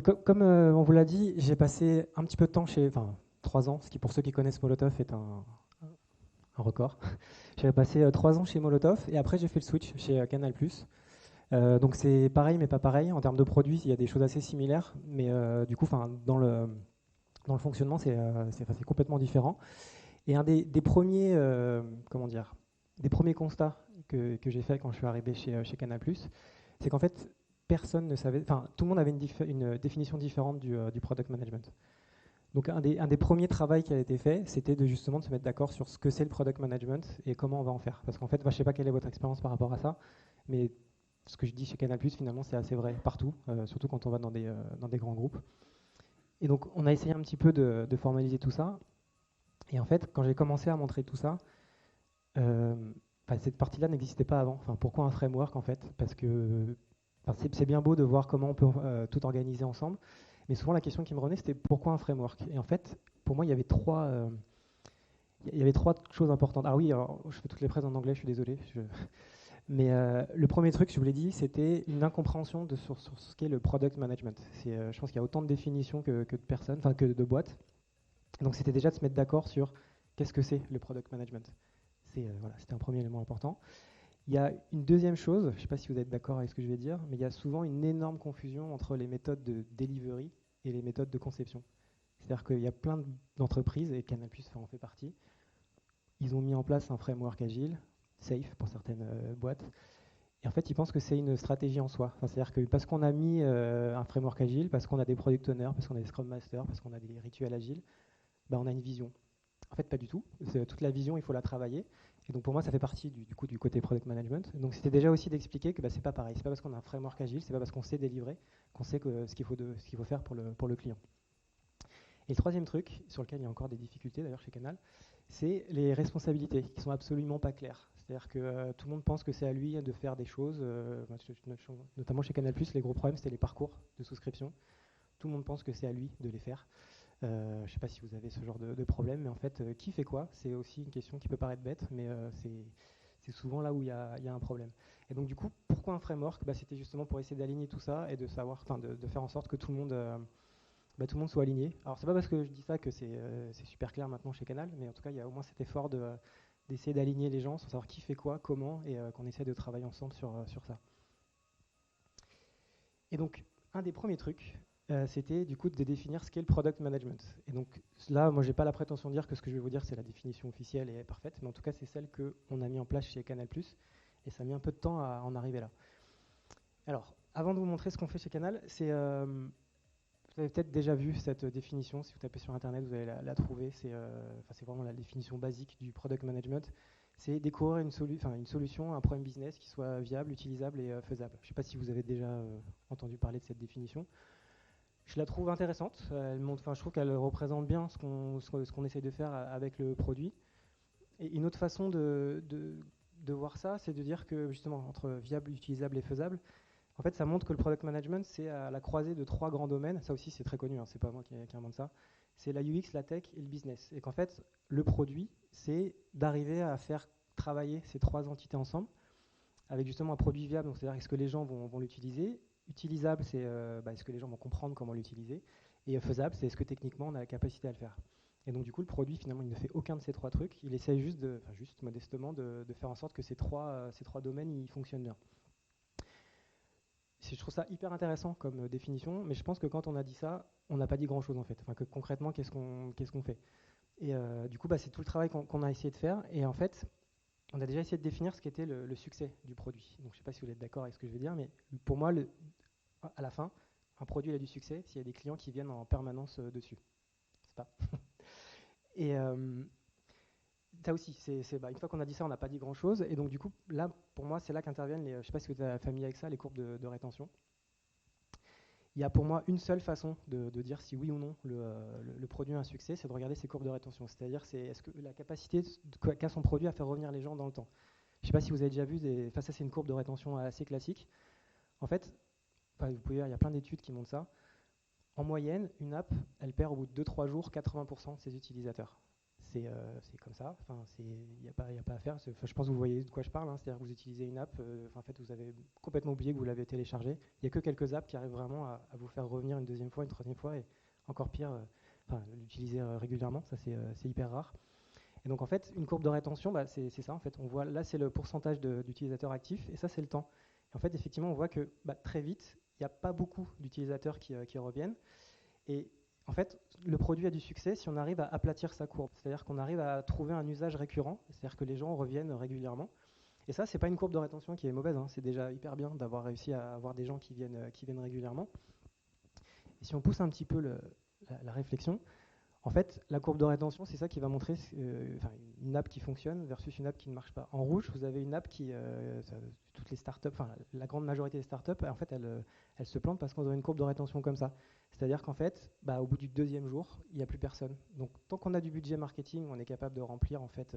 comme on vous l'a dit, j'ai passé un petit peu de temps enfin 3 ans, ce qui pour ceux qui connaissent Molotov est un record. J'ai passé 3 ans chez Molotov et après j'ai fait le switch chez Canal+. Donc c'est pareil mais pas pareil. En termes de produits, il y a des choses assez similaires, mais du coup, enfin, dans le fonctionnement, c'est complètement différent. Et un des premiers, comment dire, des premiers constats que j'ai fait quand je suis arrivé chez Canal+, c'est qu'en fait, personne ne savait, enfin, tout le monde avait une définition différente du product management. Donc un des premiers travaux qui a été fait, c'était justement de se mettre d'accord sur ce que c'est le product management et comment on va en faire. Parce qu'en fait, je ne sais pas quelle est votre expérience par rapport à ça, mais ce que je dis chez Canal+, finalement, c'est assez vrai partout, surtout quand on va dans des grands groupes. Et donc, on a essayé un petit peu de formaliser tout ça. Et en fait, quand j'ai commencé à montrer tout ça, euh, cette partie-là n'existait pas avant. Enfin, pourquoi un framework en fait? Parce que c'est bien beau de voir comment on peut tout organiser ensemble, mais souvent la question qui me revenait c'était pourquoi un framework? Et en fait, pour moi, il y avait trois choses importantes. Ah oui, alors, je fais toutes les phrases en anglais, je suis désolé. Mais le premier truc, je vous l'ai dit, c'était une incompréhension sur ce qu'est le product management. Je pense qu'il y a autant de définitions que de personnes, enfin que de boîtes. Donc c'était déjà de se mettre d'accord sur qu'est-ce que c'est le product management. Voilà, c'était un premier élément important. Il y a une deuxième chose, je ne sais pas si vous êtes d'accord avec ce que je vais dire, mais il y a souvent une énorme confusion entre les méthodes de delivery et les méthodes de conception. C'est-à-dire qu'il y a plein d'entreprises, et Canal+ en fait partie, ils ont mis en place un framework agile, safe pour certaines boîtes, et en fait ils pensent que c'est une stratégie en soi. Enfin, c'est-à-dire que parce qu'on a mis un framework agile, parce qu'on a des product owners, parce qu'on a des scrum masters, parce qu'on a des rituels agiles, bah, on a une vision. En fait, pas du tout. Toute la vision, il faut la travailler. Et donc pour moi, ça fait partie coup, du côté product management. Donc c'était déjà aussi d'expliquer que c'est pas pareil. C'est pas parce qu'on a un framework agile, c'est pas parce qu'on sait délivrer qu'on sait ce qu'il faut faire pour le client. Et le troisième truc, sur lequel il y a encore des difficultés d'ailleurs chez Canal, c'est les responsabilités qui sont absolument pas claires. C'est-à-dire que tout le monde pense que c'est à lui de faire des choses. Notamment chez Canal+, les gros problèmes, c'était les parcours de souscription. Tout le monde pense que c'est à lui de les faire. Je ne sais pas si vous avez ce genre de problème, mais en fait, qui fait quoi? C'est aussi une question qui peut paraître bête, mais c'est souvent là où il y a un problème. Et donc du coup, pourquoi un framework? C'était justement pour essayer d'aligner tout ça et de savoir, enfin, de faire en sorte que tout le monde soit aligné. Alors c'est pas parce que je dis ça que c'est super clair maintenant chez Canal, mais en tout cas, il y a au moins cet effort d'essayer d'aligner les gens sur savoir qui fait quoi, comment, et qu'on essaie de travailler ensemble sur ça. Et donc, un des premiers trucs, c'était du coup de définir ce qu'est le product management. Et donc là, moi, j'ai pas la prétention de dire que ce que je vais vous dire, c'est la définition officielle et parfaite, mais en tout cas, c'est celle qu'on a mis en place chez Canal+, et ça a mis un peu de temps à en arriver là. Alors, avant de vous montrer ce qu'on fait chez Canal, vous avez peut-être déjà vu cette définition. Si vous tapez sur Internet, vous allez la trouver. C'est vraiment la définition basique du product management. C'est découvrir une solution, un problème business qui soit viable, utilisable et faisable. Je ne sais pas si vous avez déjà entendu parler de cette définition. Je la trouve intéressante. Je trouve qu'elle représente bien ce qu'on essaie de faire avec le produit. Et une autre façon de voir ça, c'est de dire que justement, entre viable, utilisable et faisable, en fait, ça montre que le product management, c'est à la croisée de trois grands domaines. Ça aussi, c'est très connu, hein, c'est pas moi qui invente ça. C'est la UX, la tech et le business. Et qu'en fait, le produit, c'est d'arriver à faire travailler ces trois entités ensemble avec justement un produit viable. Donc, c'est-à-dire est-ce que les gens vont l'utiliser? Utilisable, c'est est-ce que les gens vont comprendre comment l'utiliser? Et faisable, c'est est-ce que techniquement on a la capacité à le faire? Et donc du coup, le produit, finalement, il ne fait aucun de ces trois trucs. Il essaye juste modestement, de faire en sorte que ces trois domaines, ils fonctionnent bien. Je trouve ça hyper intéressant comme définition, mais je pense que quand on a dit ça, on n'a pas dit grand-chose en fait. Enfin, que concrètement, qu'est-ce qu'on fait? Et du coup, c'est tout le travail qu'on a essayé de faire. Et en fait, on a déjà essayé de définir ce qu'était le succès du produit. Donc, je ne sais pas si vous êtes d'accord avec ce que je veux dire, mais pour moi, à la fin, un produit a du succès s'il y a des clients qui viennent en permanence dessus. C'est pas. Et ça aussi, une fois qu'on a dit ça, on n'a pas dit grand-chose. Et donc, du coup, là, pour moi, c'est là qu'interviennent je ne sais pas si vous êtes familier avec ça, les courbes de rétention. Il y a pour moi une seule façon de dire si oui ou non le produit a un succès, c'est de regarder ses courbes de rétention. C'est-à-dire, est-ce que la capacité qu'a son produit à faire revenir les gens dans le temps. Je ne sais pas si vous avez déjà vu, ça c'est une courbe de rétention assez classique. En fait, vous pouvez voir, il y a plein d'études qui montrent ça. En moyenne, une app, elle perd au bout de 2-3 jours 80% de ses utilisateurs. c'est comme ça. Enfin, il n'y a pas, y a pas à faire. Enfin, je pense que vous voyez de quoi je parle, hein. C'est-à-dire que vous utilisez une app, en fait, vous avez complètement oublié que vous l'avez téléchargée. Il n'y a que quelques apps qui arrivent vraiment à vous faire revenir une deuxième fois, une troisième fois, et encore pire, l'utiliser régulièrement. Ça, c'est hyper rare. Et donc, en fait, une courbe de rétention, bah, c'est ça. En fait, on voit là, c'est le pourcentage d'utilisateurs actifs, et ça, c'est le temps. Et en fait, effectivement, on voit que bah, très vite, il n'y a pas beaucoup d'utilisateurs qui reviennent. Et en fait, le produit a du succès si on arrive à aplatir sa courbe. C'est-à-dire qu'on arrive à trouver un usage récurrent, c'est-à-dire que les gens reviennent régulièrement. Et ça, c'est pas une courbe de rétention qui est mauvaise, hein. C'est déjà hyper bien d'avoir réussi à avoir des gens qui viennent régulièrement. Et si on pousse un petit peu la réflexion, en fait, la courbe de rétention, c'est ça qui va montrer une app qui fonctionne versus une app qui ne marche pas. En rouge, vous avez une app toutes les startups, enfin la grande majorité des startups, en fait, elles se plantent parce qu'on a une courbe de rétention comme ça. C'est-à-dire qu'en fait, bah, au bout du deuxième jour, il n'y a plus personne. Donc, tant qu'on a du budget marketing, on est capable de remplir, en fait,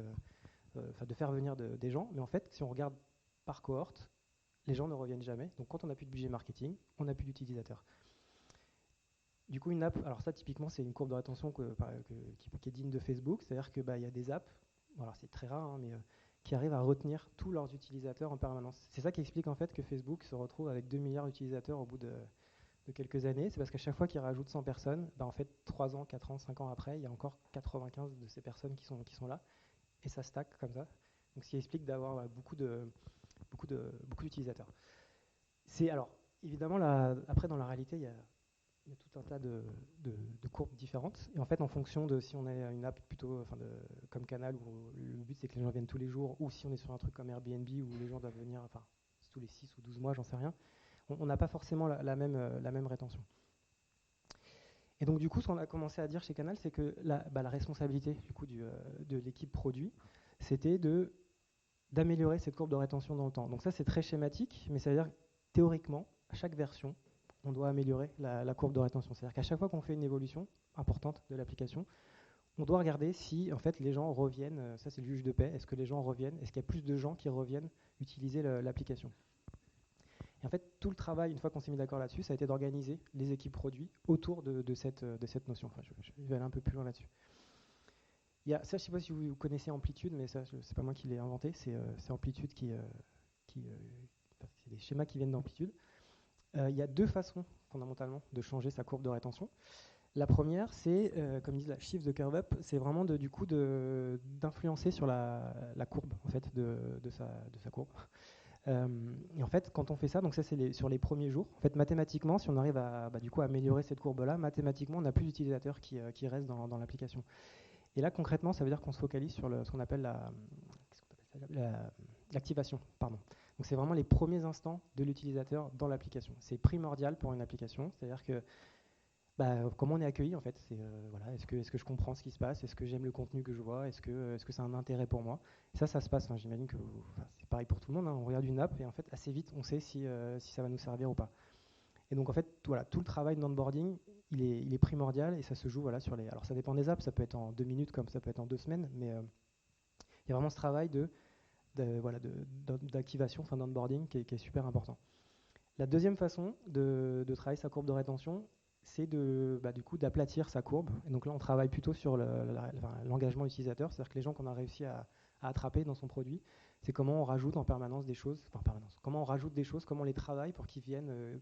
de faire venir des gens. Mais en fait, si on regarde par cohorte, les gens ne reviennent jamais. Donc, quand on n'a plus de budget marketing, on n'a plus d'utilisateurs. Du coup, une app, alors ça typiquement c'est une courbe de rétention qui est digne de Facebook, c'est-à-dire que bah, y a des apps, alors c'est très rare, hein, mais qui arrivent à retenir tous leurs utilisateurs en permanence. C'est ça qui explique en fait que Facebook se retrouve avec 2 milliards d'utilisateurs au bout de quelques années. C'est parce qu'à chaque fois qu'ils rajoutent 100 personnes, bah, en fait 3 ans, 4 ans, 5 ans après, il y a encore 95 de ces personnes qui sont là, et ça stack comme ça. Donc ce qui explique d'avoir beaucoup d'utilisateurs. Alors évidemment après dans la réalité il y a tout un tas de courbes différentes. Et en fait, en fonction de si on a une app plutôt comme Canal, où le but c'est que les gens viennent tous les jours, ou si on est sur un truc comme Airbnb, où les gens doivent venir tous les 6 ou 12 mois, j'en sais rien, on n'a pas forcément la même rétention. Et donc du coup, ce qu'on a commencé à dire chez Canal, c'est que la responsabilité du coup, de l'équipe produit, c'était d'améliorer cette courbe de rétention dans le temps. Donc ça, c'est très schématique, mais ça veut dire théoriquement, à chaque version, on doit améliorer la courbe de rétention. C'est-à-dire qu'à chaque fois qu'on fait une évolution importante de l'application, on doit regarder si en fait les gens reviennent, ça c'est le juge de paix, est-ce que les gens reviennent, est-ce qu'il y a plus de gens qui reviennent utiliser l'application. Et en fait, tout le travail, une fois qu'on s'est mis d'accord là-dessus, ça a été d'organiser les équipes produits autour de cette notion. Enfin, je vais aller un peu plus loin là-dessus. Ça, je ne sais pas si vous connaissez Amplitude, mais ça, c'est pas moi qui l'ai inventé, c'est Amplitude c'est des schémas qui viennent d'Amplitude. Il y a deux façons fondamentalement de changer sa courbe de rétention. La première, c'est, comme ils disent, la shift the curve up, c'est vraiment d'influencer sur la courbe en fait, de sa courbe. Et en fait, quand on fait ça, donc ça c'est sur les premiers jours, en fait mathématiquement, si on arrive à améliorer cette courbe-là, mathématiquement, on n'a plus d'utilisateurs qui restent dans l'application. Et là, concrètement, ça veut dire qu'on se focalise sur ce qu'on appelle l'activation. Donc c'est vraiment les premiers instants de l'utilisateur dans l'application. C'est primordial pour une application, c'est-à-dire que comment on est accueilli en fait. Est-ce que je comprends ce qui se passe, est-ce que j'aime le contenu que je vois, est-ce que c'est un intérêt pour moi. Et ça se passe, j'imagine que c'est pareil pour tout le monde, hein. On regarde une app et en fait assez vite on sait si ça va nous servir ou pas. Et donc en fait tout le travail d'onboarding il est primordial et ça se joue sur les. Alors ça dépend des apps, ça peut être en 2 minutes comme ça peut être en 2 semaines, mais il y a vraiment ce travail d'activation, d'onboarding qui est super important. La deuxième façon de travailler sa courbe de rétention, c'est du coup d'aplatir sa courbe. Et donc là, on travaille plutôt sur l'engagement utilisateur, c'est-à-dire que les gens qu'on a réussi à attraper dans son produit, c'est comment on rajoute en permanence des choses, comment on rajoute des choses, comment on les travaille pour qu'ils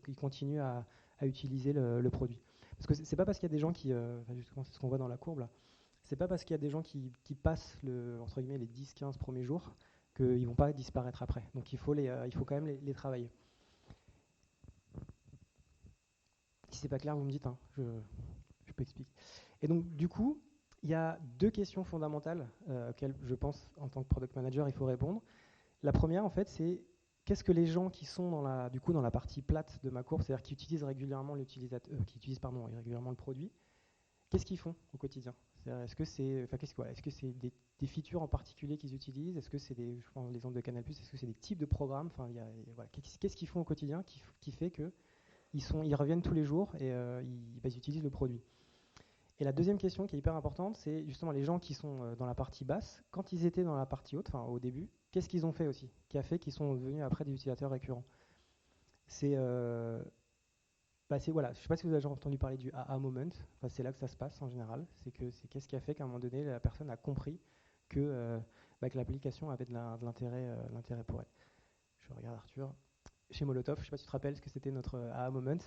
qu'ils continuent à utiliser le produit. Parce que c'est pas parce qu'il y a des gens justement c'est ce qu'on voit dans la courbe là, c'est pas parce qu'il y a des gens qui passent entre guillemets les 10-15 premiers jours qu'ils vont pas disparaître après. Donc il faut quand même les travailler. Si c'est pas clair, vous me dites, hein, je peux expliquer. Et donc, du coup, il y a deux questions fondamentales auxquelles je pense, en tant que product manager, il faut répondre. La première, en fait, c'est qu'est-ce que les gens qui sont dans la partie plate de ma courbe, c'est-à-dire qui utilisent régulièrement régulièrement le produit, qu'est-ce qu'ils font au quotidien? Est-ce que c'est des features en particulier qu'ils utilisent? Est-ce que c'est je prends l'exemple de Canal+, est-ce que c'est des types de programmes? Qu'est-ce qu'ils font au quotidien qui fait que ils reviennent tous les jours et ils utilisent le produit. Et la deuxième question qui est hyper importante, c'est justement les gens qui sont dans la partie basse, quand ils étaient dans la partie haute, au début, qu'est-ce qu'ils ont fait aussi, qui a fait qu'ils sont devenus après des utilisateurs récurrents. Voilà, je ne sais pas si vous avez déjà entendu parler du aha moment. Enfin, c'est là que ça se passe en général. C'est qu'est-ce qui a fait qu'à un moment donné, la personne a compris que l'application avait de l'intérêt pour elle. Je regarde Arthur. Chez Molotov, je ne sais pas si tu te rappelles ce que c'était notre aha moment.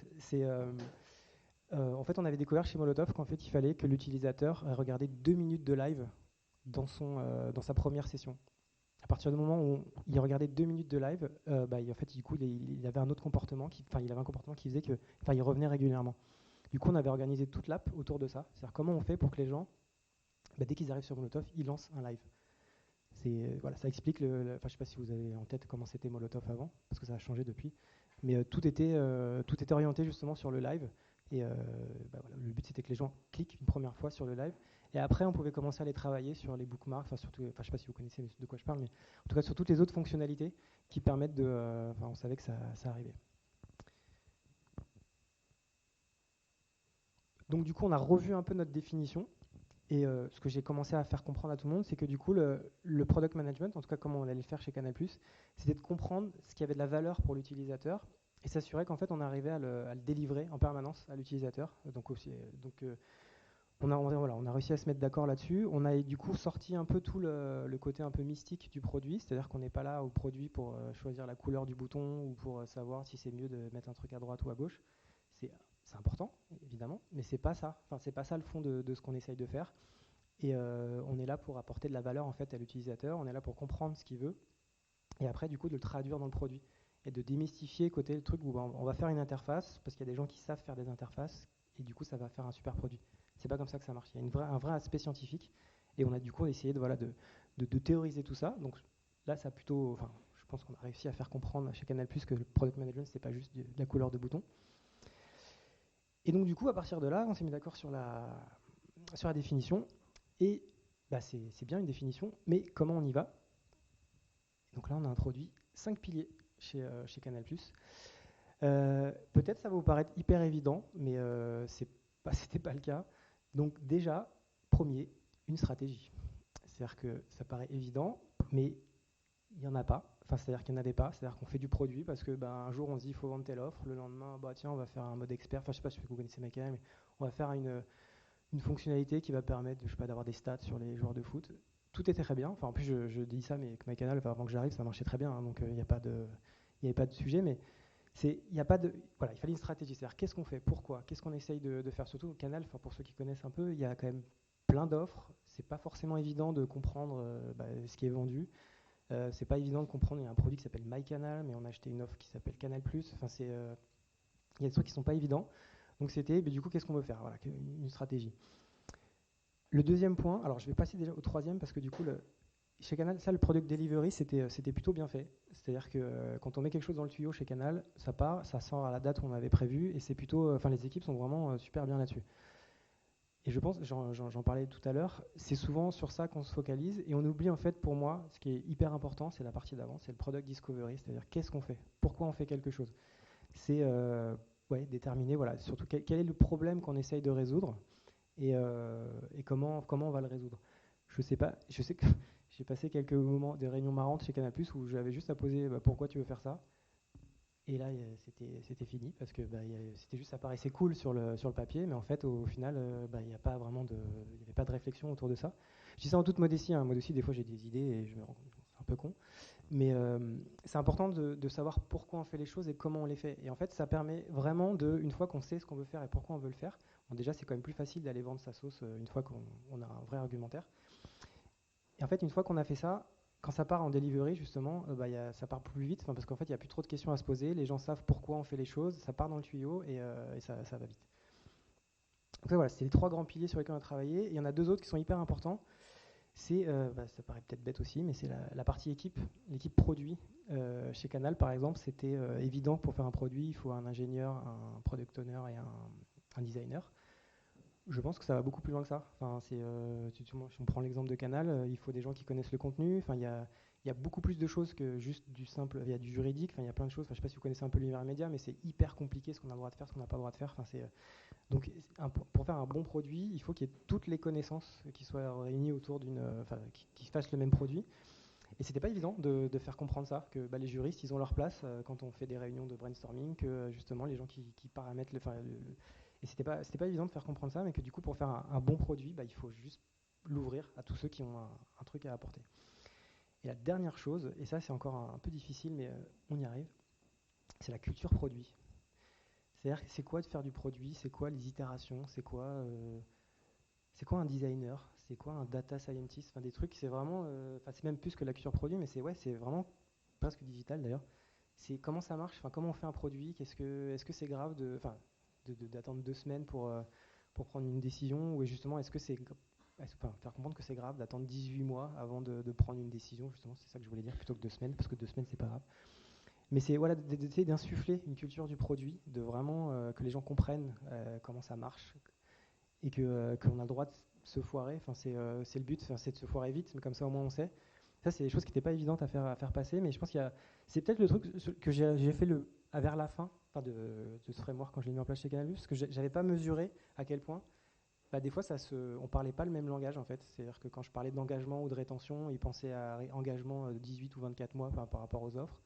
En fait, on avait découvert chez Molotov qu'en fait, il fallait que l'utilisateur regardait 2 minutes de live dans sa première session. À partir du moment où il regardait 2 minutes de live, en fait, du coup, il avait un autre comportement, il avait un comportement qui faisait que, il revenait régulièrement. Du coup, on avait organisé toute l'app autour de ça. C'est-à-dire comment on fait pour que les gens, dès qu'ils arrivent sur Molotov, ils lancent un live. Voilà, ça explique je ne sais pas si vous avez en tête comment c'était Molotov avant, parce que ça a changé depuis. Mais tout était orienté justement sur le live. Et voilà, le but c'était que les gens cliquent une première fois sur le live. Et après, on pouvait commencer à les travailler sur les bookmarks, surtout, je ne sais pas si vous connaissez de quoi je parle, mais en tout cas sur toutes les autres fonctionnalités qui permettent de. On savait que ça arrivait. Donc du coup, on a revu un peu notre définition. Et ce que j'ai commencé à faire comprendre à tout le monde, c'est que du coup, le product management, en tout cas comme on allait le faire chez Canal+, c'était de comprendre ce qui avait de la valeur pour l'utilisateur et s'assurer qu'en fait on arrivait à le délivrer en permanence à l'utilisateur. On a réussi à se mettre d'accord là-dessus. On a du coup sorti un peu tout le côté un peu mystique du produit, c'est-à-dire qu'on n'est pas là au produit pour choisir la couleur du bouton ou pour savoir si c'est mieux de mettre un truc à droite ou à gauche. C'est important, évidemment, mais c'est pas ça. Enfin, c'est pas ça le fond de ce qu'on essaye de faire. Et on est là pour apporter de la valeur en fait à l'utilisateur. On est là pour comprendre ce qu'il veut et après du coup de le traduire dans le produit et de démystifier côté le truc où on va faire une interface parce qu'il y a des gens qui savent faire des interfaces et du coup ça va faire un super produit. C'est pas comme ça que ça marche. Il y a un vrai aspect scientifique et on a du coup essayé de théoriser tout ça. Donc là, ça a plutôt, enfin, je pense qu'on a réussi à faire comprendre chez Canal+ que le product management c'est pas juste de la couleur de bouton. Et donc du coup, à partir de là, on s'est mis d'accord sur la définition. Et c'est bien une définition, mais comment on y va? Donc là, on a introduit 5 piliers chez Canal+. Peut-être ça va vous paraître hyper évident, mais c'était pas le cas. Donc déjà, premier, une stratégie. C'est-à-dire que ça paraît évident, mais il n'y en a pas. Enfin, c'est-à-dire qu'il n'y en avait pas. C'est-à-dire qu'on fait du produit parce que un jour on se dit il faut vendre telle offre, le lendemain, tiens, on va faire un mode expert. Enfin, je sais pas si vous connaissez McKenna, mais on va faire une fonctionnalité qui va permettre d'avoir des stats sur les joueurs de foot. Tout était très bien. Enfin, en plus, je dis ça, mais avec MyCanal, avant que j'arrive, ça marchait très bien. Hein, donc, il n'y avait pas de sujet. Mais il fallait une stratégie. C'est-à-dire, qu'est-ce qu'on fait? Pourquoi? Qu'est-ce qu'on essaye de faire? Surtout au Canal, pour ceux qui connaissent un peu, il y a quand même plein d'offres. C'est pas forcément évident de comprendre ce qui est vendu. C'est pas évident de comprendre. Il y a un produit qui s'appelle MyCanal, mais on a acheté une offre qui s'appelle Canal+. Enfin, il y a des trucs qui sont pas évidents. Donc, c'était, du coup, qu'est-ce qu'on veut faire? Voilà, une stratégie. Le deuxième point, alors je vais passer déjà au troisième parce que du coup, chez Canal, ça, le product delivery, c'était plutôt bien fait. C'est-à-dire que quand on met quelque chose dans le tuyau chez Canal, ça part, ça sort à la date où on avait prévu et c'est plutôt, les équipes sont vraiment super bien là-dessus. Et je pense, j'en parlais tout à l'heure, c'est souvent sur ça qu'on se focalise et on oublie en fait, pour moi, ce qui est hyper important, c'est la partie d'avant, c'est le product discovery, c'est-à-dire qu'est-ce qu'on fait, pourquoi on fait quelque chose. C'est déterminer, voilà, surtout quel est le problème qu'on essaye de résoudre et comment on va le résoudre. Je sais pas, je sais que j'ai passé quelques moments, des réunions marrantes chez Canal+ où j'avais juste à poser pourquoi tu veux faire ça. Et là, c'était fini parce que c'était juste, ça paraissait cool sur le papier, mais en fait, au final, il n'y a pas vraiment il n'y avait pas de réflexion autour de ça. Je dis ça en toute modestie. Hein. Moi aussi, des fois, j'ai des idées et je me rends compte que c'est un peu con. Mais c'est important de savoir pourquoi on fait les choses et comment on les fait. Et en fait, ça permet vraiment une fois qu'on sait ce qu'on veut faire et pourquoi on veut le faire, déjà, c'est quand même plus facile d'aller vendre sa sauce une fois qu'on a un vrai argumentaire. Et en fait, une fois qu'on a fait ça, quand ça part en delivery, justement, ça part plus vite parce qu'en fait, il n'y a plus trop de questions à se poser. Les gens savent pourquoi on fait les choses, ça part dans le tuyau et ça va vite. Donc voilà, c'est les 3 grands piliers sur lesquels on a travaillé. Et il y en a 2 autres qui sont hyper importants. C'est, ça paraît peut-être bête aussi, mais c'est la partie équipe, l'équipe produit. Chez Canal, par exemple, c'était évident que pour faire un produit, il faut un ingénieur, un product owner et un designer. Je pense que ça va beaucoup plus loin que ça. Enfin, si on prend l'exemple de Canal, il faut des gens qui connaissent le contenu. Enfin, il y a beaucoup plus de choses que juste du simple. Il y a du juridique. Enfin, il y a plein de choses. Enfin, je ne sais pas si vous connaissez un peu l'univers média, mais c'est hyper compliqué ce qu'on a le droit de faire, ce qu'on n'a pas le droit de faire. Enfin, donc, pour faire un bon produit, il faut qu'il y ait toutes les connaissances qui soient réunies autour qui fassent le même produit. Et c'était pas évident de faire comprendre ça, que les juristes, ils ont leur place quand on fait des réunions de brainstorming, que justement les gens qui paramètrent, et c'était pas évident de faire comprendre ça, mais que du coup pour faire un bon produit, il faut juste l'ouvrir à tous ceux qui ont un truc à apporter. Et la dernière chose, et ça c'est encore un peu difficile, mais on y arrive, c'est la culture produit. C'est-à-dire c'est quoi de faire du produit, c'est quoi les itérations, c'est quoi un designer, c'est quoi un data scientist, des trucs, c'est vraiment, c'est même plus que la culture produit, mais c'est vraiment presque digital d'ailleurs. C'est comment ça marche, comment on fait un produit, est-ce que c'est grave d'attendre 2 semaines pour prendre une décision, ou justement faire comprendre que c'est grave d'attendre 18 mois avant de prendre une décision, justement, c'est ça que je voulais dire, plutôt que 2 semaines, parce que 2 semaines c'est pas grave. Mais c'est d'essayer d'insuffler une culture du produit, de vraiment que les gens comprennent comment ça marche, et qu'on a le droit de se foirer. C'est le but, c'est de se foirer vite, mais comme ça au moins on sait. Ça, c'est des choses qui n'étaient pas évidentes à faire passer, mais je pense c'est peut-être le truc que j'ai fait vers la fin de ce framework quand je l'ai mis en place chez Canal+, parce que j'avais pas mesuré à quel point des fois on parlait pas le même langage en fait. C'est-à-dire que quand je parlais d'engagement ou de rétention, ils pensaient à engagement de 18 ou 24 mois par rapport aux offres.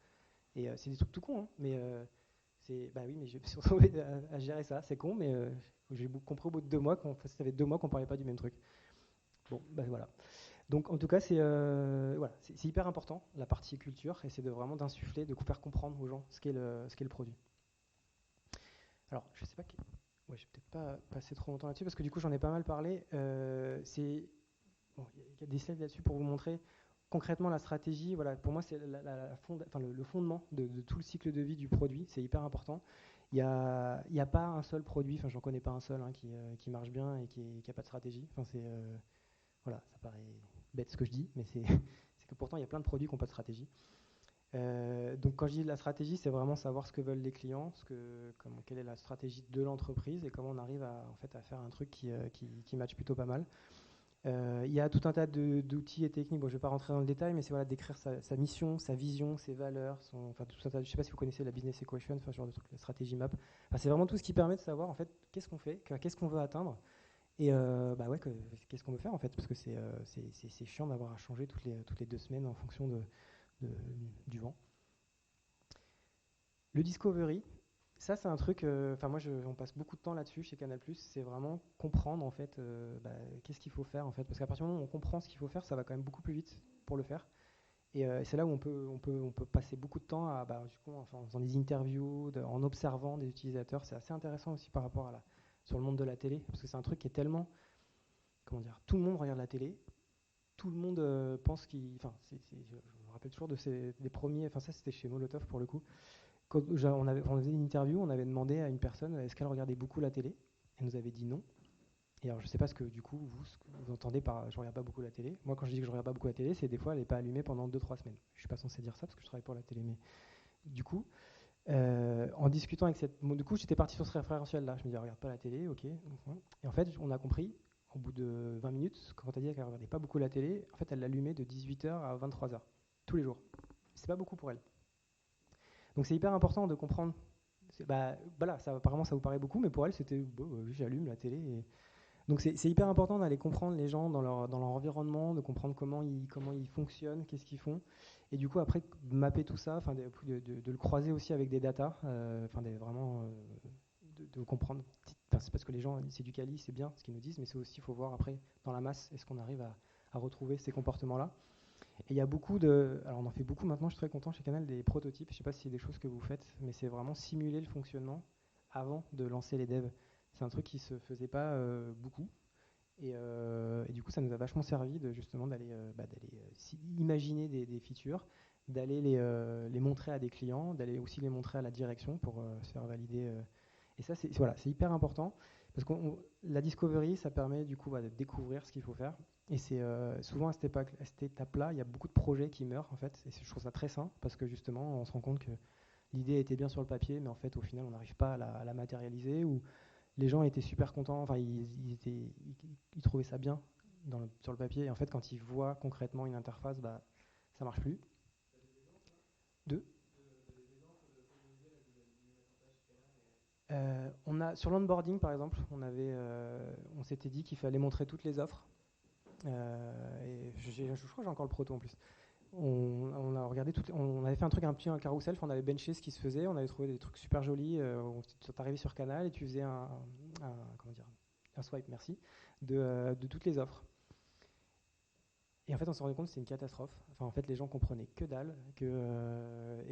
Et c'est des trucs tout cons, hein, mais oui, mais je me suis retrouvé à gérer ça. C'est con, mais j'ai compris au bout de 2 mois ça fait 2 mois qu'on parlait pas du même truc. Bon, voilà. Donc en tout cas, c'est hyper important la partie culture, et c'est vraiment d'insuffler, de faire comprendre aux gens ce qu'est le produit. Alors, je sais pas, je vais peut-être pas passer trop longtemps là-dessus parce que du coup j'en ai pas mal parlé. Il y a des slides là-dessus pour vous montrer concrètement la stratégie. Voilà, pour moi c'est le fondement de tout le cycle de vie du produit. C'est hyper important. Il n'y a pas un seul produit, j'en connais pas un seul qui marche bien et qui n'a pas de stratégie. Voilà, ça paraît bête ce que je dis, mais c'est que pourtant il y a plein de produits qui n'ont pas de stratégie. Donc quand je dis la stratégie, c'est vraiment savoir ce que veulent les clients, quelle est la stratégie de l'entreprise et comment on arrive à faire un truc qui matche plutôt pas mal. Il y a tout un tas d'outils et techniques. Bon, je ne vais pas rentrer dans le détail, mais c'est d'écrire sa mission, sa vision, ses valeurs. Tout un tas je ne sais pas si vous connaissez la business equation, ce genre de truc, la stratégie map. C'est vraiment tout ce qui permet de savoir en fait qu'est-ce qu'on fait, qu'est-ce qu'on veut atteindre, et qu'est-ce qu'on veut faire en fait, parce que c'est chiant d'avoir à changer toutes les 2 semaines en fonction du vent. Le discovery, ça c'est un truc, on passe beaucoup de temps là-dessus chez Canal+, c'est vraiment comprendre en fait qu'est-ce qu'il faut faire en fait, parce qu'à partir du moment où on comprend ce qu'il faut faire, ça va quand même beaucoup plus vite pour le faire. Et c'est là où on peut passer beaucoup de temps en faisant des interviews, en observant des utilisateurs. C'est assez intéressant aussi par rapport sur le monde de la télé, parce que c'est un truc qui est tellement, tout le monde regarde la télé, tout le monde pense je me rappelle toujours des premiers, ça c'était chez Molotov pour le coup. Quand on faisait une interview, on avait demandé à une personne est-ce qu'elle regardait beaucoup la télé. Elle nous avait dit non. Et alors je sais pas ce que du coup vous entendez par je regarde pas beaucoup la télé. Moi quand je dis que je regarde pas beaucoup la télé, c'est des fois elle n'est pas allumée pendant 2-3 semaines. Je suis pas censé dire ça parce que je travaille pour la télé, mais du coup en discutant avec du coup j'étais parti sur ce référentiel là. Je me dis regarde pas la télé, ok. Et en fait on a compris au bout de 20 minutes quand elle dit qu'elle regardait pas beaucoup la télé, en fait elle l'allumait de 18h à 23h tous les jours. C'est pas beaucoup pour elle. Donc c'est hyper important de comprendre. Apparemment ça vous paraît beaucoup, mais pour elle c'était j'allume la télé. Donc c'est hyper important d'aller comprendre les gens dans leur environnement, de comprendre comment ils fonctionnent, qu'est-ce qu'ils font, et du coup après mapper tout ça, de le croiser aussi avec des datas, de comprendre. C'est parce que les gens c'est du quali, c'est bien ce qu'ils nous disent, mais c'est aussi il faut voir après dans la masse est-ce qu'on arrive à retrouver ces comportements-là. Et il y a alors on en fait beaucoup maintenant, je suis très content chez Canal, des prototypes, je ne sais pas si c'est des choses que vous faites, mais c'est vraiment simuler le fonctionnement avant de lancer les devs. C'est un truc qui ne se faisait pas beaucoup, et du coup ça nous a vachement servi justement d'aller imaginer des features, d'aller les montrer à des clients, d'aller aussi les montrer à la direction pour se faire valider. Et ça c'est hyper important, parce que la discovery ça permet du coup de découvrir ce qu'il faut faire. Et c'est souvent à cette étape-là, il y a beaucoup de projets qui meurent en fait. Et je trouve ça très sain parce que justement, on se rend compte que l'idée était bien sur le papier, mais en fait, au final, on n'arrive pas à la matérialiser. Ou les gens étaient super contents, ils trouvaient ça bien sur le papier. Et en fait, quand ils voient concrètement une interface, ça marche plus. Sur l'onboarding, par exemple, on s'était dit qu'il fallait montrer toutes les offres. Et je crois que j'ai encore le proto en plus. on a regardé on avait fait un truc un carrousel, on avait benché ce qui se faisait, on avait trouvé des trucs super jolis. On est arrivé sur Canal et tu faisais comment dire, un swipe, merci, de toutes les offres. Et en fait, on s'est rendu compte que c'était une catastrophe. Enfin, en fait, les gens comprenaient que dalle, et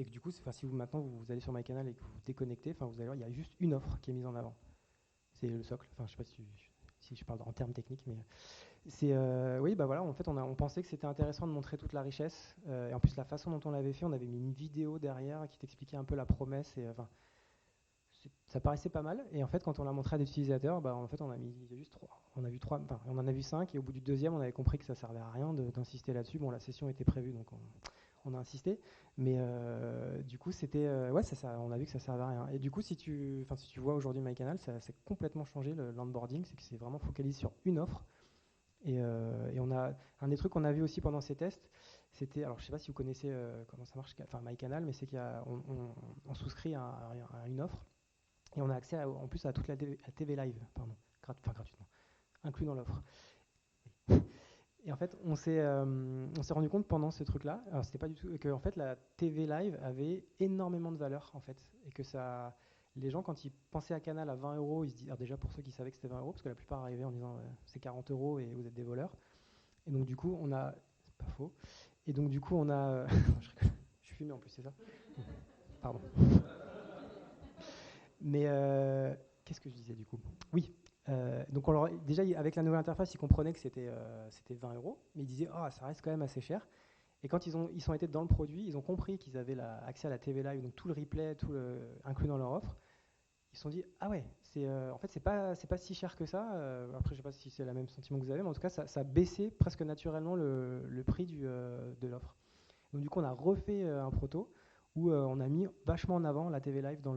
que du coup, si vous maintenant vous allez sur MyCanal et que vous vous déconnectez, enfin, vous allez voir, il y a juste une offre qui est mise en avant. C'est le socle. Enfin, je sais pas si je parle en termes techniques, mais c'est oui, bah voilà. En fait, on pensait que c'était intéressant de montrer toute la richesse. Et en plus, la façon dont on l'avait fait, on avait mis une vidéo derrière qui t'expliquait un peu la promesse. Et enfin, ça paraissait pas mal. Et en fait, quand on l'a montré à des utilisateurs, bah, en fait, on a mis il y a juste trois. On a vu trois, enfin, on en a vu cinq. Et au bout du deuxième, on avait compris que ça servait à rien d'insister là-dessus. Bon, la session était prévue, donc on a insisté. Mais du coup, c'était ouais, on a vu que ça servait à rien. Et du coup, si tu vois aujourd'hui MyCanal, ça c'est complètement changé l'onboarding. C'est que c'est vraiment focalisé sur une offre. Et on a un des trucs qu'on a vu aussi pendant ces tests, c'était, alors je sais pas si vous connaissez comment ça marche, enfin MyCanal, mais c'est on souscrit à une offre et on a accès en plus à toute la TV Live, pardon, enfin gratuitement, inclus dans l'offre. Et en fait, on s'est rendu compte pendant ce truc-là, alors c'était pas du tout, que en fait la TV Live avait énormément de valeur en fait, et que ça, les gens quand ils pensaient à Canal à 20 euros, ils se disaient, alors déjà pour ceux qui savaient que c'était 20 euros, parce que la plupart arrivaient en disant c'est 40 euros et vous êtes des voleurs. Et donc du coup, c'est pas faux. Et donc du coup, je rigole, je suis filmé en plus, c'est ça? Pardon. Mais qu'est-ce que je disais du coup? Oui. Donc déjà avec la nouvelle interface, ils comprenaient que c'était 20 euros, mais ils disaient ah ça reste quand même assez cher. Et quand ils sont été dans le produit, ils ont compris qu'ils avaient accès à la TV Live, donc tout le replay, inclus dans leur offre. Ils se sont dit ah ouais, en fait c'est pas si cher que ça. Après je sais pas si c'est le même sentiment que vous avez, mais en tout cas ça a baissé presque naturellement le prix de l'offre. Donc du coup on a refait un proto où on a mis vachement en avant la TV Live dans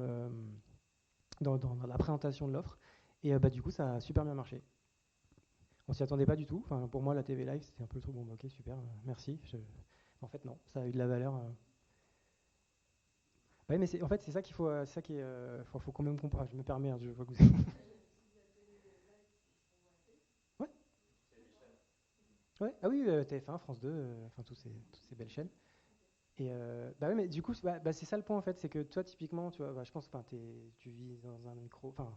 la présentation de l'offre. Et bah, du coup, ça a super bien marché. On s'y attendait pas du tout. Enfin, pour moi, la TV Live, c'était un peu le truc, bon, bah, ok, super, merci. En fait, non, ça a eu de la valeur. Ouais, mais en fait, c'est ça qu'il faut, c'est ça qui est, faut quand même comprendre. Ah, je me permets, hein, je vois que vous. Ouais, ouais. Ah oui, TF1, France 2, enfin, toutes ces belles chaînes. Et bah ouais, mais du coup, c'est ça le point en fait, c'est que toi, typiquement, tu vois, bah, je pense, enfin, tu vis dans un micro, enfin,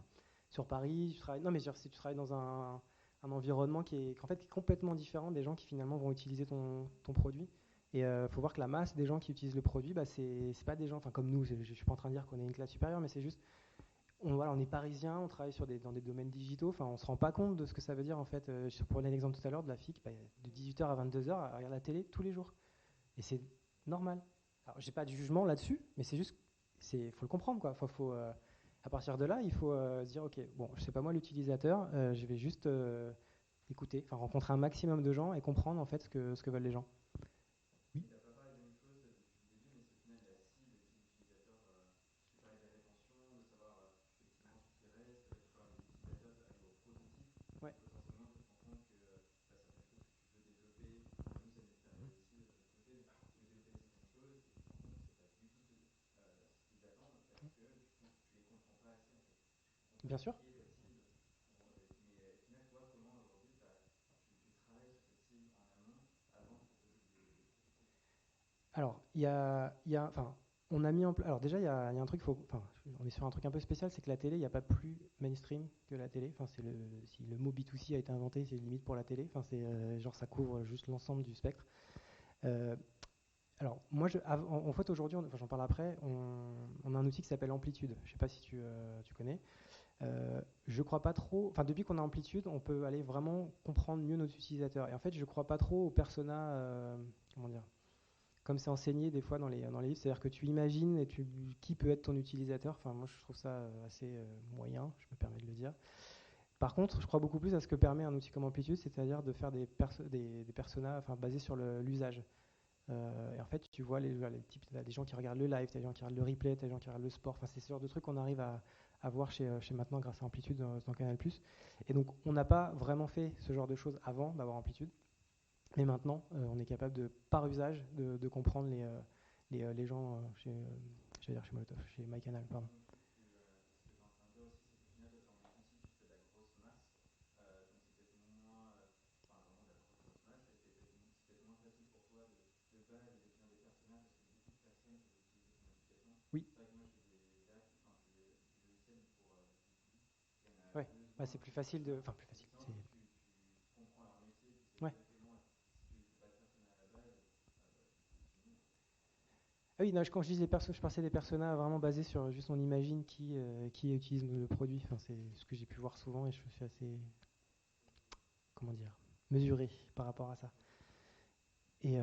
sur Paris, tu travailles. Non, mais je veux dire, si tu travailles dans un environnement qui est complètement différent des gens qui finalement vont utiliser ton produit. Et faut voir que la masse des gens qui utilisent le produit, bah, c'est pas des gens, enfin comme nous, je suis pas en train de dire qu'on est une classe supérieure, mais c'est juste, voilà, on est parisien, on travaille dans des domaines digitaux, enfin on se rend pas compte de ce que ça veut dire en fait. Je prenais l'exemple tout à l'heure de la fille qui, bah, de 18h à 22h, elle regarde la télé tous les jours. Et c'est normal. Alors, j'ai pas de jugement là-dessus, mais c'est juste, faut le comprendre quoi. À partir de là, il faut se dire, ok, bon, je sais pas moi l'utilisateur, je vais juste écouter, enfin rencontrer un maximum de gens et comprendre en fait ce que veulent les gens. Oui. Ouais. Bien sûr. Alors, enfin, on a mis en place. Alors déjà, il y a un truc, enfin, on est sur un truc un peu spécial, c'est que la télé, il n'y a pas plus mainstream que la télé. Enfin, si le mot B2C a été inventé, c'est limite pour la télé. Enfin, c'est genre ça couvre juste l'ensemble du spectre. Euh, alors, moi, en fait, aujourd'hui, enfin, j'en parle après, on a un outil qui s'appelle Amplitude. Je ne sais pas si tu connais. Je crois pas trop. Enfin, depuis qu'on a Amplitude, on peut aller vraiment comprendre mieux nos utilisateurs. Et en fait, je crois pas trop aux personas. Comment dire, comme c'est enseigné des fois dans les livres, c'est-à-dire que tu imagines qui peut être ton utilisateur. Enfin, moi, je trouve ça assez moyen, je me permets de le dire. Par contre, je crois beaucoup plus à ce que permet un outil comme Amplitude, c'est-à-dire de faire des personas, enfin, basés sur l'usage. Et en fait, tu vois les types, t'as des gens qui regardent le live, t'as des gens qui regardent le replay, t'as des gens qui regardent le sport. Enfin, c'est ce genre de trucs qu'on arrive à voir chez maintenant grâce à Amplitude dans Canal+. Et donc, on n'a pas vraiment fait ce genre de choses avant d'avoir Amplitude. Mais maintenant, on est capable par usage, de comprendre les gens j'allais dire chez Molotov, chez MyCanal, pardon. Bah, c'est plus facile de. Enfin, plus facile. Ouais. Ah oui, non, quand je dis les persos, je pensais des personas vraiment basés sur juste on imagine qui utilise le produit. Enfin, c'est ce que j'ai pu voir souvent et je suis assez, comment dire, mesuré par rapport à ça. Et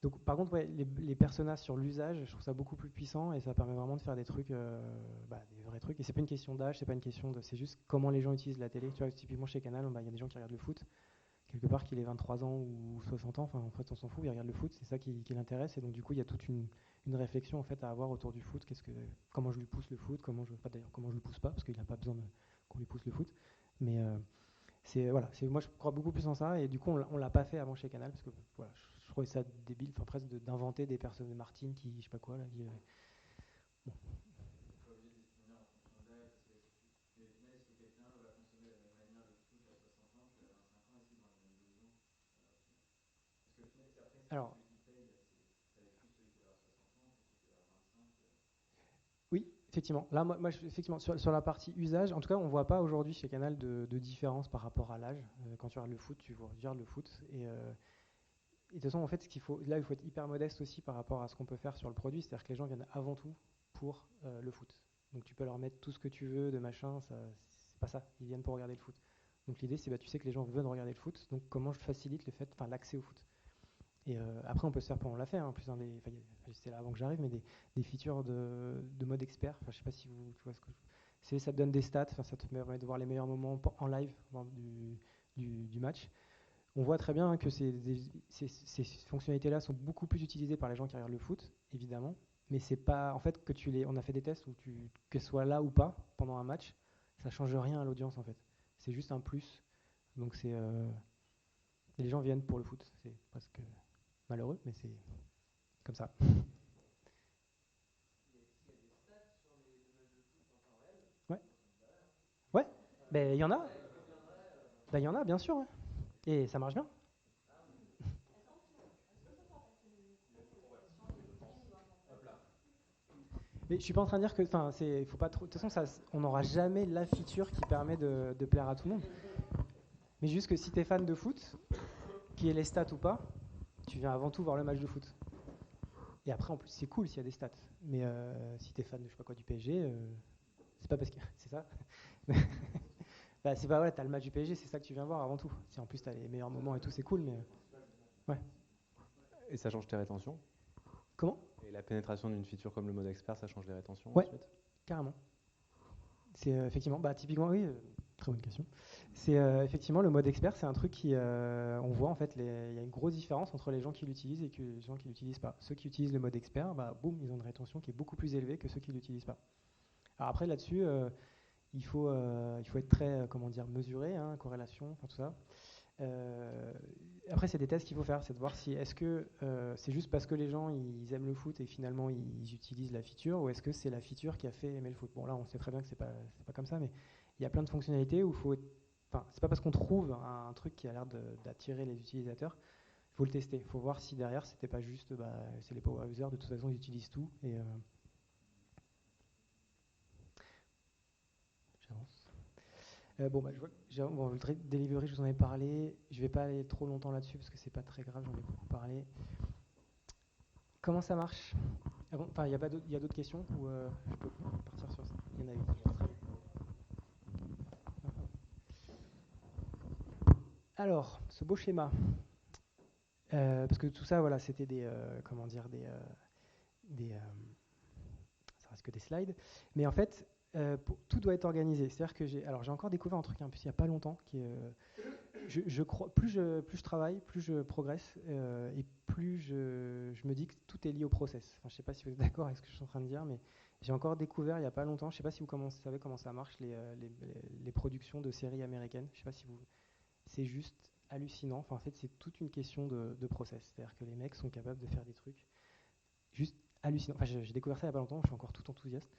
donc, par contre, ouais, les personas sur l'usage, je trouve ça beaucoup plus puissant et ça permet vraiment de faire des trucs, des vrais trucs. Et c'est pas une question d'âge, c'est pas une question de, c'est juste comment les gens utilisent la télé. Tu vois, typiquement chez Canal, bah, il y a des gens qui regardent le foot, quelque part qu'il ait 23 ans ou 60 ans, enfin en fait on s'en fout, il regarde le foot, c'est ça qui l'intéresse et donc du coup il y a toute une réflexion en fait à avoir autour du foot, comment je lui pousse le foot, pas d'ailleurs comment je le pousse pas parce qu'il n'a pas besoin qu'on lui pousse le foot, mais moi je crois beaucoup plus en ça et du coup on l'a pas fait avant chez Canal parce que voilà, je trouvais ça débile, enfin presque d'inventer des personnes de Martine qui je sais pas quoi là, bon. Alors oui, effectivement. Là, effectivement, sur la partie usage, en tout cas, on ne voit pas aujourd'hui chez Canal de différence par rapport à l'âge. Quand tu regardes le foot, tu regardes le foot. Et de toute façon, en fait, là, il faut être hyper modeste aussi par rapport à ce qu'on peut faire sur le produit. C'est-à-dire que les gens viennent avant tout pour le foot. Donc tu peux leur mettre tout ce que tu veux de machin, c'est pas ça. Ils viennent pour regarder le foot. Donc l'idée, c'est tu sais que les gens veulent regarder le foot. Donc comment je facilite l'accès au foot. Et après, on peut se faire, on l'a fait, hein, plus dans c'était là avant que j'arrive, mais des features de mode expert. Enfin, je sais pas si tu vois ce que ça te donne des stats, enfin, ça te permet de voir les meilleurs moments en live du match. On voit très bien hein, que ces fonctionnalités-là sont beaucoup plus utilisées par les gens qui regardent le foot, évidemment. Mais c'est pas, en fait, on a fait des tests où que ce soit là ou pas pendant un match, ça change rien à l'audience en fait. C'est juste un plus. Donc les gens viennent pour le foot. C'est presque malheureux, mais c'est comme ça. Ouais, ouais. Ben il y en a. Ben il y en a, bien sûr. Ouais. Et ça marche bien. Mais je suis pas en train de dire que, enfin, faut pas trop. De toute façon, on n'aura jamais la feature qui permet de plaire à tout le monde. Mais juste que si t'es fan de foot, qui est les stats ou pas, tu viens avant tout voir le match de foot. Et après, en plus, c'est cool s'il y a des stats. Mais si t'es fan de je sais pas quoi du PSG, c'est pas parce que c'est ça. Bah, c'est pas ouais, t'as le match du PSG, c'est ça que tu viens voir avant tout. Si en plus t'as les meilleurs moments et tout, c'est cool. Mais ouais. Et ça change tes rétentions? Comment? Et la pénétration d'une feature comme le mode expert, ça change les rétentions Ouais, ensuite? carrément. C'est effectivement, bah, typiquement, oui, très bonne question. C'est effectivement le mode expert, c'est un truc on voit en fait, il y a une grosse différence entre les gens qui l'utilisent et que les gens qui l'utilisent pas. Ceux qui utilisent le mode expert, bah, boum, ils ont une rétention qui est beaucoup plus élevée que ceux qui l'utilisent pas. Alors après là-dessus, il faut être très, comment dire, mesuré, hein, corrélation, enfin tout ça. Euh, Après, c'est des tests qu'il faut faire, c'est de voir si est-ce que c'est juste parce que les gens ils aiment le foot et finalement ils utilisent la feature, ou est-ce que c'est la feature qui a fait aimer le foot. Bon là, on sait très bien que c'est pas comme ça, mais il y a plein de fonctionnalités où il faut, enfin, c'est pas parce qu'on trouve un truc qui a l'air d'attirer les utilisateurs, il faut le tester, il faut voir si derrière c'était pas juste, c'est les power users, de toute façon ils utilisent tout et j'avance. Bon, je vois, bon, le delivery, je vous en ai parlé. Je vais pas aller trop longtemps là-dessus parce que c'est pas très grave, j'en ai beaucoup parlé. Comment ça marche? Ah bon, enfin, il y a d'autres questions ou je peux partir sur ça? Il y en a une. Alors, ce beau schéma, parce que tout ça, voilà, c'était comment dire, ça reste que des slides, mais en fait, tout doit être organisé. C'est-à-dire que j'ai encore découvert un truc un peu il n'y a pas longtemps qui est, je crois, plus je travaille, plus je progresse et plus je me dis que tout est lié au process. Enfin, je ne sais pas si vous êtes d'accord avec ce que je suis en train de dire, mais j'ai encore découvert il n'y a pas longtemps, je ne sais pas si vous savez comment ça marche, les productions de séries américaines. Je sais pas si vous. C'est juste hallucinant. Enfin, en fait, c'est toute une question de process. C'est-à-dire que les mecs sont capables de faire des trucs juste hallucinants. Enfin, j'ai découvert ça il n'y a pas longtemps, je suis encore tout enthousiaste.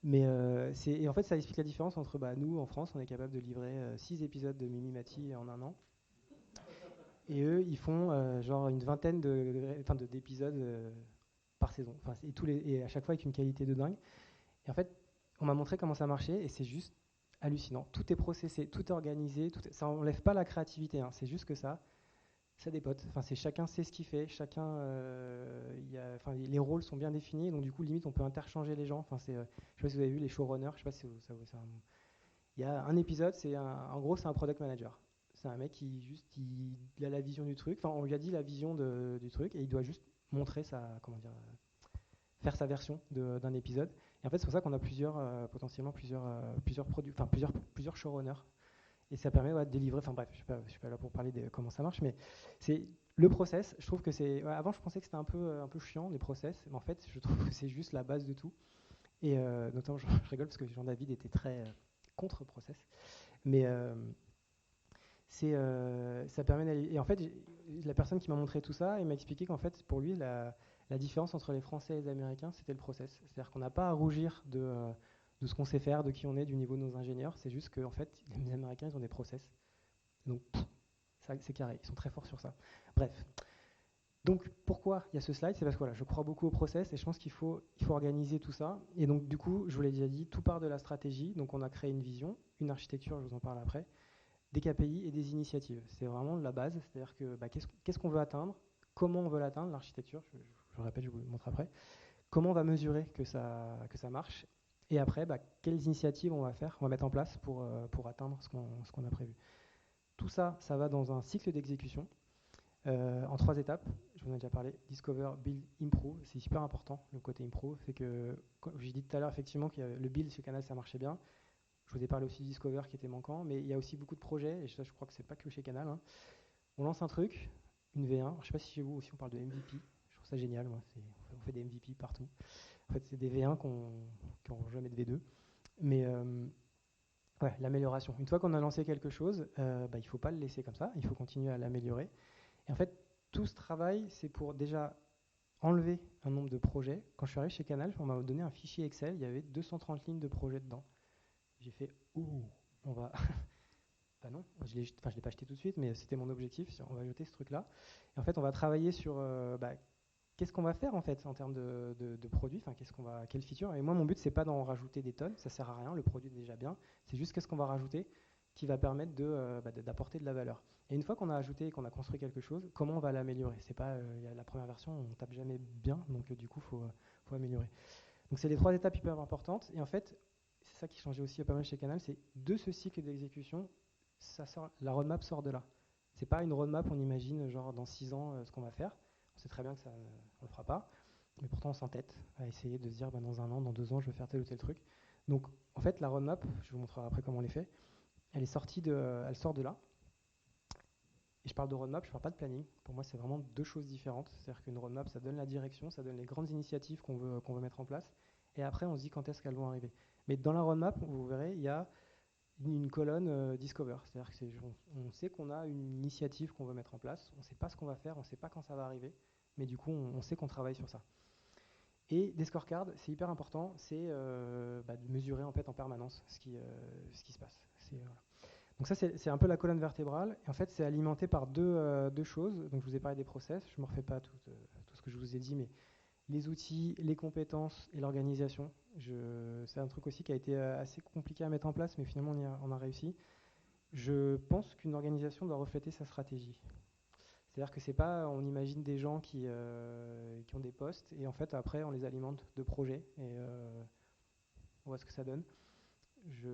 Mais et en fait, ça explique la différence entre nous, en France, on est capable de livrer 6 épisodes de Mimi Mati en un an. Et eux, ils font genre une vingtaine d'épisodes par saison. Et à chaque fois avec une qualité de dingue. Et en fait, on m'a montré comment ça marchait et c'est juste hallucinant. Tout est processé, tout est organisé, ça enlève pas la créativité, hein, c'est juste que ça dépote. Enfin, c'est chacun sait ce qu'il fait, chacun, enfin, les rôles sont bien définis, donc du coup, limite, on peut interchanger les gens. Enfin, je sais pas si vous avez vu les showrunners, je sais pas si il y a un épisode, en gros, c'est un product manager. C'est un mec qui juste, il a la vision du truc. Enfin, on lui a dit la vision du truc et il doit juste montrer comment dire, faire sa version d'un épisode. Et en fait, c'est pour ça qu'on a potentiellement plusieurs produits, enfin plusieurs showrunners. Et ça permet de délivrer. Enfin bref, je suis pas là pour parler de comment ça marche, mais c'est le process. Je trouve que c'est. Avant, je pensais que c'était un peu chiant les process, mais en fait, je trouve que c'est juste la base de tout. Et notamment, je rigole parce que Jean-David était très contre process, mais ça permet d'aller. Et en fait, la personne qui m'a montré tout ça, il m'a expliqué qu'en fait, pour lui, la différence entre les Français et les Américains, c'était le process. C'est-à-dire qu'on n'a pas à rougir de ce qu'on sait faire, de qui on est, du niveau de nos ingénieurs. C'est juste qu'en fait, les Américains, ils ont des process. Donc, c'est carré. Ils sont très forts sur ça. Bref. Donc, pourquoi il y a ce slide? C'est parce que voilà, je crois beaucoup au process et je pense qu'il faut organiser tout ça. Et donc, du coup, je vous l'ai déjà dit, tout part de la stratégie. Donc, on a créé une vision, une architecture, je vous en parle après, des KPI et des initiatives. C'est vraiment la base. C'est-à-dire que qu'est-ce qu'on veut atteindre, comment on veut l'atteindre, l'architecture, je le répète, je vous le montre après, comment on va mesurer que ça marche, et après, quelles initiatives on va mettre en place pour atteindre ce qu'on a prévu. Tout ça, ça va dans un cycle d'exécution en 3 étapes. Je vous en ai déjà parlé. Discover, Build, Improve. C'est super important, le côté Improve. C'est que, comme j'ai dit tout à l'heure, effectivement, que le Build chez Canal, ça marchait bien. Je vous ai parlé aussi du Discover qui était manquant, mais il y a aussi beaucoup de projets, et ça, je crois que c'est pas que chez Canal. Hein. On lance un truc, une V1. Alors, je sais pas si chez vous aussi on parle de MVP. Je trouve ça génial, moi. On fait des MVP partout. En fait, c'est des V1 qui n'ont jamais de V2. Mais ouais, l'amélioration. Une fois qu'on a lancé quelque chose, il ne faut pas le laisser comme ça. Il faut continuer à l'améliorer. Et en fait, tout ce travail, c'est pour déjà enlever un nombre de projets. Quand je suis arrivé chez Canal, on m'a donné un fichier Excel. Il y avait 230 lignes de projets dedans. J'ai fait, ouh, on va. Bah non, je l'ai pas acheté tout de suite, mais c'était mon objectif. On va jeter ce truc-là. Et en fait, on va travailler sur qu'est-ce qu'on va faire en fait en termes de produits, enfin quelle feature. Et moi, mon but, c'est pas d'en rajouter des tonnes, ça sert à rien, le produit est déjà bien. C'est juste qu'est-ce qu'on va rajouter qui va permettre d'apporter de la valeur. Et une fois qu'on a ajouté et qu'on a construit quelque chose, comment on va l'améliorer? C'est pas la première version, on tape jamais bien, donc du coup, faut améliorer. Donc c'est les 3 étapes hyper importantes. Et en fait, c'est ça qui changeait aussi pas mal chez Canal, c'est de ce cycle d'exécution, la roadmap sort de là. C'est pas une roadmap, on imagine genre dans 6 ans ce qu'on va faire. On sait très bien que ça, on le fera pas, mais pourtant on s'entête à essayer de se dire dans 1 an, dans 2 ans, je vais faire tel ou tel truc. Donc en fait, la roadmap, je vous montrerai après comment on les fait, elle sort de là. Et je parle de roadmap, je ne parle pas de planning. Pour moi, c'est vraiment 2 choses différentes. C'est-à-dire qu'une roadmap, ça donne la direction, ça donne les grandes initiatives qu'on veut mettre en place. Et après, on se dit quand est-ce qu'elles vont arriver. Mais dans la roadmap, vous verrez, il y a une colonne Discover. C'est-à-dire qu'on sait qu'on a une initiative qu'on veut mettre en place. On ne sait pas ce qu'on va faire, on ne sait pas quand ça va arriver. Mais du coup, on sait qu'on travaille sur ça. Et des scorecards, c'est hyper important, c'est de mesurer en fait en permanence ce qui se passe. Voilà. Donc ça, c'est un peu la colonne vertébrale. Et en fait, c'est alimenté par deux choses. Donc je vous ai parlé des process, je ne me refais pas tout ce que je vous ai dit, mais les outils, les compétences et l'organisation. C'est un truc aussi qui a été assez compliqué à mettre en place, mais finalement on a réussi. Je pense qu'une organisation doit refléter sa stratégie. C'est-à-dire que c'est pas, on imagine des gens qui ont des postes et en fait après on les alimente de projets et on voit ce que ça donne.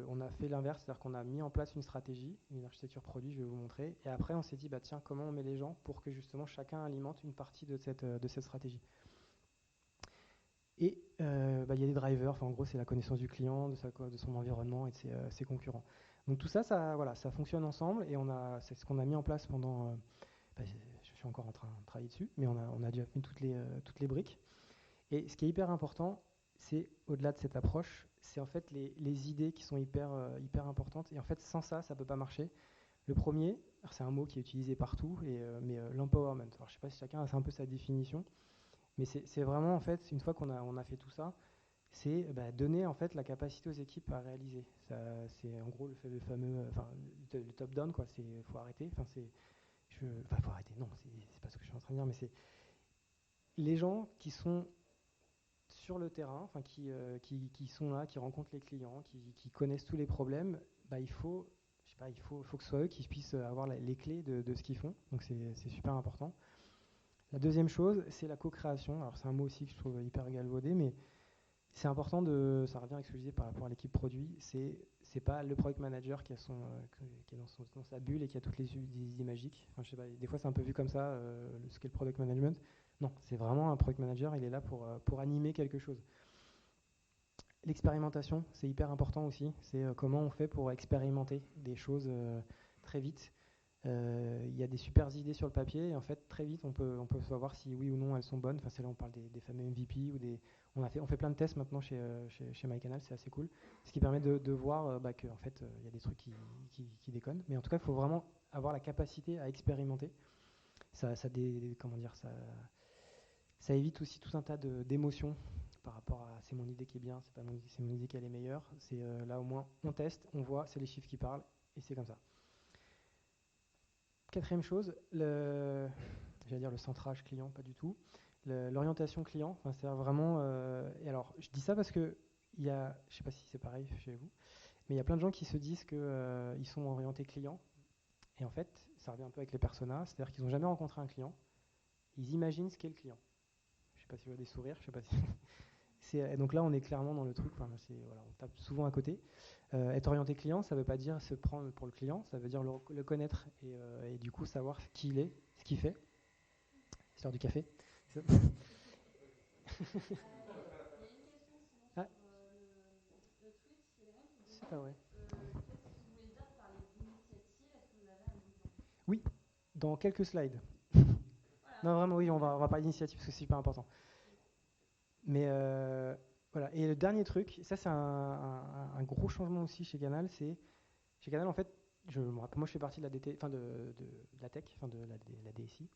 On a fait l'inverse, c'est-à-dire qu'on a mis en place une stratégie, une architecture produit, je vais vous montrer, et après on s'est dit tiens, comment on met les gens pour que justement chacun alimente une partie de cette stratégie. Et il y a des drivers, en gros c'est la connaissance du client, de son environnement et de ses concurrents. Donc tout ça, ça fonctionne ensemble et c'est ce qu'on a mis en place pendant. Je suis encore en train de travailler dessus, mais on a déjà mis toutes les briques. Et ce qui est hyper important, c'est au-delà de cette approche, c'est en fait les idées qui sont hyper importantes. Et en fait, sans ça, ça ne peut pas marcher. Le premier, c'est un mot qui est utilisé partout, mais l'empowerment. Alors, je ne sais pas si chacun a un peu sa définition, mais c'est vraiment, en fait, une fois qu'on a fait tout ça, c'est donner en fait la capacité aux équipes à réaliser. C'est en gros le fameux, le top-down, quoi. Il faut arrêter. Faut arrêter. Non, c'est pas ce que je suis en train de dire, mais c'est les gens qui sont sur le terrain, qui sont là, qui rencontrent les clients, qui connaissent tous les problèmes, il faut, je sais pas, faut que ce soit eux qui puissent avoir les clés de ce qu'ils font. Donc c'est super important. La deuxième chose, c'est la co-création. Alors c'est un mot aussi que je trouve hyper galvaudé, mais c'est important ça revient à ce que je disais par rapport à l'équipe produit, c'est pas le product manager qui est dans sa bulle et qui a toutes les idées magiques. Enfin, je sais pas, des fois c'est un peu vu comme ça, ce qu'est le product management. Non, c'est vraiment un product manager, il est là pour animer quelque chose. L'expérimentation, c'est hyper important aussi. C'est comment on fait pour expérimenter des choses très vite. Il y a des super idées sur le papier et en fait très vite on peut savoir si oui ou non elles sont bonnes. Enfin c'est là on parle des fameux MVP ou on fait plein de tests maintenant chez MyCanal, c'est assez cool. Ce qui permet de voir que en fait il y a des trucs qui déconnent. Mais en tout cas il faut vraiment avoir la capacité à expérimenter. Comment dire, ça évite aussi tout un tas d'émotions par rapport à c'est mon idée qui est bien, c'est mon idée qui est meilleure. C'est là au moins on teste, on voit, c'est les chiffres qui parlent et c'est comme ça. Quatrième chose, j'allais dire le centrage client, pas du tout. L'orientation client, enfin, c'est vraiment. Et alors, je dis ça parce que je ne sais pas si c'est pareil chez vous, mais il y a plein de gens qui se disent qu'ils sont orientés client. Et en fait, ça revient un peu avec les personas, c'est-à-dire qu'ils n'ont jamais rencontré un client. Ils imaginent ce qu'est le client. Je ne sais pas si je vois des sourires, je sais pas si. Donc là, on est clairement dans le truc. Enfin, voilà, on tape souvent à côté. Être orienté client, ça ne veut pas dire se prendre pour le client, ça veut dire le connaître et du coup savoir qui il est, ce qu'il fait. C'est l'heure du café. Ah, c'est pas vrai. Oui, dans quelques slides. Non, vraiment, oui, on va parler d'initiative parce que c'est super important. Mais voilà. Et le dernier truc, ça c'est un gros changement aussi chez Canal, c'est chez Canal en fait, moi je fais partie de la DT, enfin de la tech, enfin de la DSI.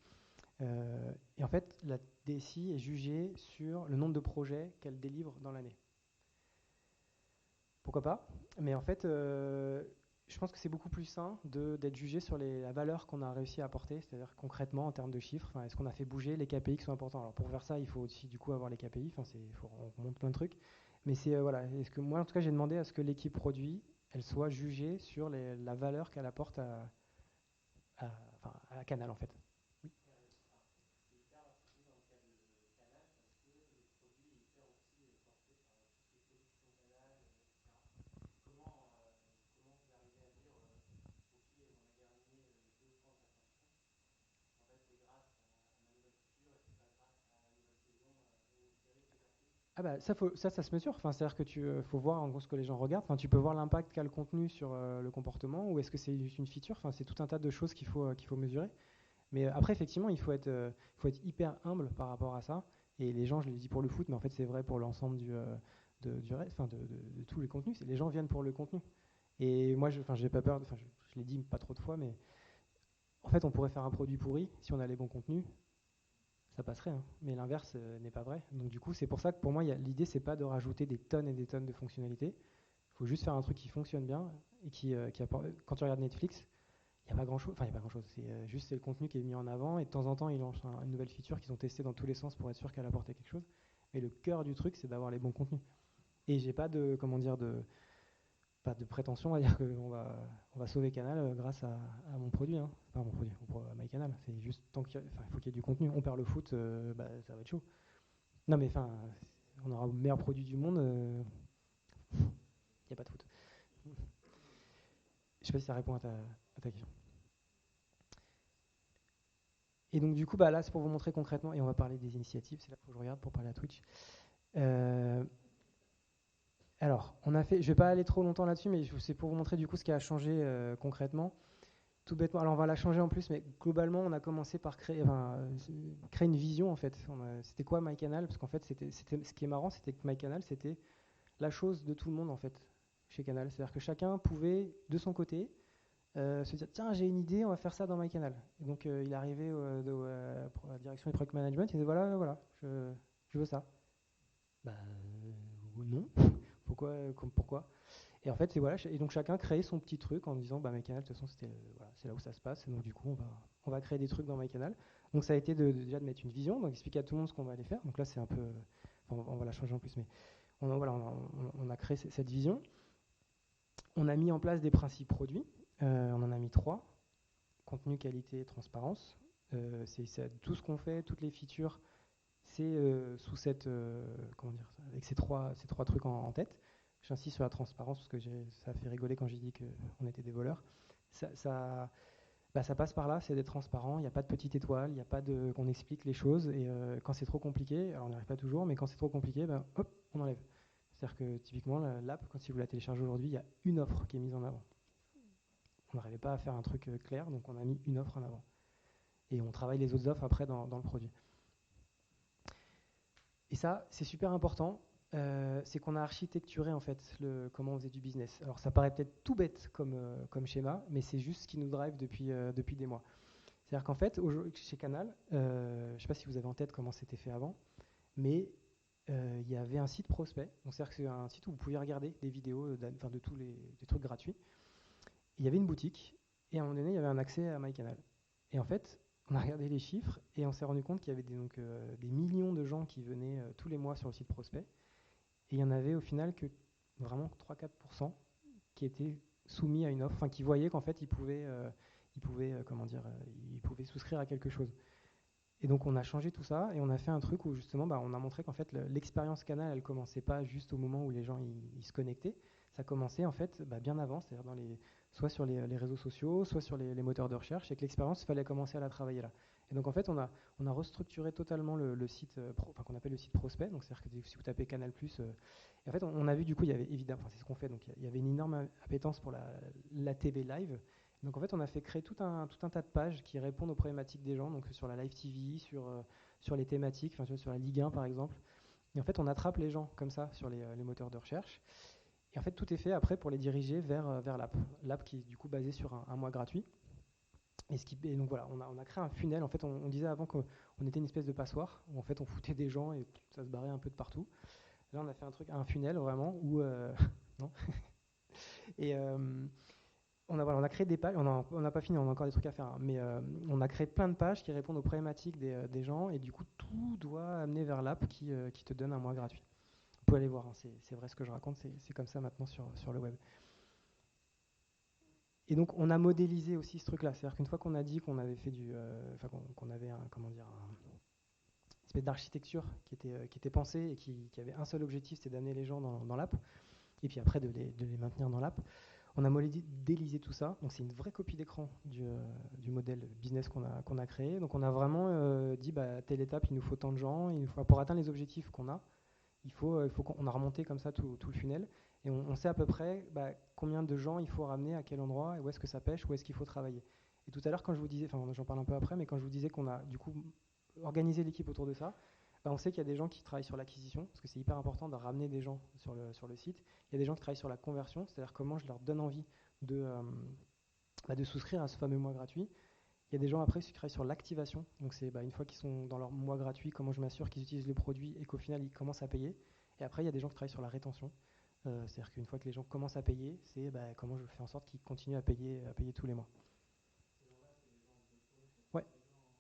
Et en fait, la DSI est jugée sur le nombre de projets qu'elle délivre dans l'année. Pourquoi pas? Mais en fait, je pense que c'est beaucoup plus sain d'être jugé sur la valeur qu'on a réussi à apporter, c'est-à-dire concrètement en termes de chiffres. Enfin, est-ce qu'on a fait bouger les KPI qui sont importants? Alors pour faire ça, il faut aussi du coup avoir les KPI. Enfin, on monte plein de trucs. Mais c'est voilà. Est-ce que moi, en tout cas, j'ai demandé à ce que l'équipe produit, elle soit jugée sur la valeur qu'elle apporte à Canal en fait. Oui. Ah bah ça se mesure. Enfin, c'est-à-dire que faut voir en gros ce que les gens regardent. Enfin, tu peux voir l'impact qu'a le contenu sur le comportement, ou est-ce que c'est juste une feature. Enfin, c'est tout un tas de choses qu'il faut mesurer. Mais après, effectivement, faut être hyper humble par rapport à ça. Et les gens, je le dis pour le foot, mais en fait, c'est vrai pour l'ensemble du reste, enfin, de tous les contenus. Les gens viennent pour le contenu. Et moi, j'ai pas peur. Enfin, je l'ai dit pas trop de fois, mais en fait, on pourrait faire un produit pourri si on a les bons contenus. Ça passerait, hein. Mais l'inverse n'est pas vrai. Donc du coup, c'est pour ça que pour moi, l'idée, c'est pas de rajouter des tonnes et des tonnes de fonctionnalités. Il faut juste faire un truc qui fonctionne bien et qui apporte. Quand tu regardes Netflix, il n'y a pas grand-chose. Enfin, il n'y a pas grand-chose. C'est le contenu qui est mis en avant et de temps en temps, ils lancent une nouvelle feature qu'ils ont testée dans tous les sens pour être sûr qu'elle apportait quelque chose. Mais le cœur du truc, c'est d'avoir les bons contenus. Et j'ai pas de, comment dire, pas de prétention à dire on va sauver Canal grâce à mon produit. Hein. Pas mon produit, à MyCanal. C'est juste tant il faut qu'il y ait du contenu. On perd le foot, ça va être chaud. Non, mais enfin, on aura le meilleur produit du monde. Il n'y a pas de foot. Je sais pas si ça répond à ta question. Et donc du coup, là, c'est pour vous montrer concrètement, et on va parler des initiatives, c'est là que je regarde pour parler à Twitch. Alors, je ne vais pas aller trop longtemps là-dessus, mais c'est pour vous montrer du coup ce qui a changé concrètement. Tout bêtement, alors on va la changer en plus, mais globalement, on a commencé par créer une vision en fait. C'était quoi MyCanal? Parce qu'en fait, ce qui est marrant, c'était que MyCanal, c'était la chose de tout le monde en fait, chez Canal. C'est-à-dire que chacun pouvait, de son côté, se dire tiens, j'ai une idée, on va faire ça dans MyCanal. Et donc il est arrivé à la direction du product management, il disait voilà, je veux ça. Bah non. Pourquoi? Et en fait, et donc chacun créait son petit truc en disant MyCanal, de toute façon, c'est là où ça se passe. Et donc du coup, on va créer des trucs dans MyCanal. Donc ça a été déjà de mettre une vision, donc expliquer à tout le monde ce qu'on va aller faire. Donc là, c'est un peu, on va la changer en plus, mais on a créé cette vision. On a mis en place des principes produits. On en a mis 3. Contenu, qualité et transparence. C'est tout ce qu'on fait, toutes les features, c'est sous cette, comment dire, avec ces trois trucs en tête. J'insiste sur la transparence parce que ça a fait rigoler quand j'ai dit qu'on était des voleurs. Ça passe par là, c'est d'être transparent. Il n'y a pas de petite étoile, il n'y a pas de qu'on explique les choses. Et quand c'est trop compliqué, alors on n'y arrive pas toujours, mais quand c'est trop compliqué, hop, on enlève. C'est-à-dire que typiquement, l'app, quand si vous la téléchargez aujourd'hui, il y a une offre qui est mise en avant. On n'arrivait pas à faire un truc clair, donc on a mis une offre en avant. Et on travaille les autres offres après dans le produit. Et ça, c'est super important. C'est qu'on a architecturé en fait comment on faisait du business. Alors ça paraît peut-être tout bête comme schéma, mais c'est juste ce qui nous drive depuis des mois. C'est-à-dire qu'en fait, chez Canal, je ne sais pas si vous avez en tête comment c'était fait avant, mais il y avait un site prospect. Donc c'est-à-dire que c'est un site où vous pouviez regarder des vidéos, de tous des trucs gratuits. Il y avait une boutique, et à un moment donné, il y avait un accès à MyCanal. Et en fait, on a regardé les chiffres, et on s'est rendu compte qu'il y avait des millions de gens qui venaient tous les mois sur le site prospect. Et il y en avait au final que vraiment 3-4% qui étaient soumis à une offre, enfin qui voyaient qu'en fait ils pouvaient souscrire à quelque chose. Et donc on a changé tout ça et on a fait un truc où justement on a montré qu'en fait l'expérience Canal elle commençait pas juste au moment où les gens ils se connectaient, ça commençait en fait bien avant, c'est-à-dire soit sur les réseaux sociaux, soit sur les moteurs de recherche, et que l'expérience il fallait commencer à la travailler là. Et donc en fait on a restructuré totalement le site qu'on appelle le site prospect, donc c'est-à-dire que si vous tapez Canal+, et en fait on a vu du coup il y avait évidemment, c'est ce qu'on fait, donc il y avait une énorme appétence pour la TV live. Donc en fait, on a fait créer tout un tas de pages qui répondent aux problématiques des gens, donc sur la live TV, sur les thématiques, sur la Ligue 1 par exemple. Et en fait, on attrape les gens comme ça sur les moteurs de recherche. Et en fait, tout est fait après pour les diriger vers l'app. L'app qui est du coup basée sur un mois gratuit. Et donc voilà, on a créé un funnel. En fait, on disait avant qu'on était une espèce de passoire, où en fait on foutait des gens et ça se barrait un peu de partout. Là, on a fait un funnel vraiment où... non. Et... on a créé des pages, on n'a pas fini, on a encore des trucs à faire, hein, mais on a créé plein de pages qui répondent aux problématiques des gens, et du coup tout doit amener vers l'app qui te donne un mois gratuit. Vous pouvez aller voir, hein, c'est vrai ce que je raconte, c'est comme ça maintenant sur le web. Et donc on a modélisé aussi ce truc-là, c'est-à-dire qu'une fois qu'on a dit qu'on avait fait qu'on avait une espèce d'architecture qui était pensée et qui avait un seul objectif, c'est d'amener les gens dans l'app, et puis après de les maintenir dans l'app. On a modélisé tout ça, donc c'est une vraie copie d'écran du modèle business qu'on a créé. Donc on a vraiment dit, telle étape, il nous faut tant de gens, pour atteindre les objectifs qu'on a, il faut qu'on a remonté comme ça tout le funnel, et on sait à peu près combien de gens il faut ramener à quel endroit, et où est-ce que ça pêche, où est-ce qu'il faut travailler. Et tout à l'heure, quand je vous disais, enfin j'en parle un peu après, mais quand je vous disais qu'on a du coup organisé l'équipe autour de ça, on sait qu'il y a des gens qui travaillent sur l'acquisition, parce que c'est hyper important de ramener des gens sur le site. Il y a des gens qui travaillent sur la conversion, c'est-à-dire comment je leur donne envie de souscrire à ce fameux mois gratuit. Il y a des gens après qui travaillent sur l'activation, donc c'est une fois qu'ils sont dans leur mois gratuit, comment je m'assure qu'ils utilisent le produit et qu'au final ils commencent à payer. Et après il y a des gens qui travaillent sur la rétention, c'est-à-dire qu'une fois que les gens commencent à payer, c'est comment je fais en sorte qu'ils continuent à payer tous les mois. Ouais.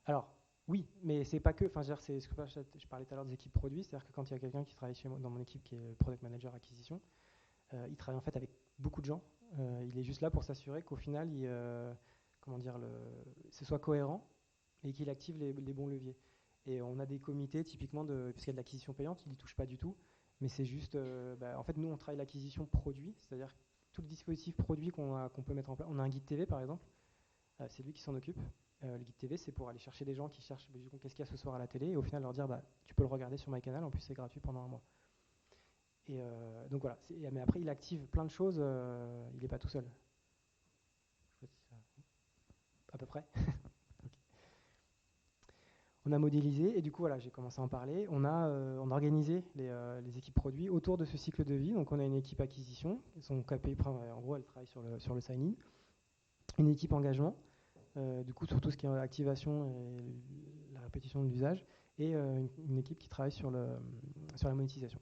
Alors, oui, mais c'est pas que. Enfin, c'est ce que je parlais tout à l'heure des équipes produits, c'est-à-dire que quand il y a quelqu'un qui travaille chez moi, dans mon équipe, qui est product manager acquisition, il travaille en fait avec beaucoup de gens. Il est juste là pour s'assurer qu'au final, ce soit cohérent et qu'il active les bons leviers. Et on a des comités, typiquement, puisqu'il y a de l'acquisition payante, il n'y touche pas du tout. Mais c'est juste, en fait, nous, on travaille l'acquisition produit, c'est-à-dire tout le dispositif produit qu'on peut mettre en place. On a un guide TV, par exemple, c'est lui qui s'en occupe. Le guide TV, c'est pour aller chercher des gens qui cherchent qu'est-ce qu'il y a ce soir à la télé, et au final leur dire tu peux le regarder sur MyCanal, en plus c'est gratuit pendant un mois. Et donc voilà, mais après il active plein de choses, il n'est pas tout seul. À peu près. Okay. On a modélisé, et du coup voilà, j'ai commencé à en parler. On a organisé les équipes produits autour de ce cycle de vie. Donc on a une équipe acquisition, son KPI, en gros elle travaille sur le sign-in, une équipe engagement, du coup sur tout ce qui est activation et la répétition de l'usage, et une équipe qui travaille sur la monétisation.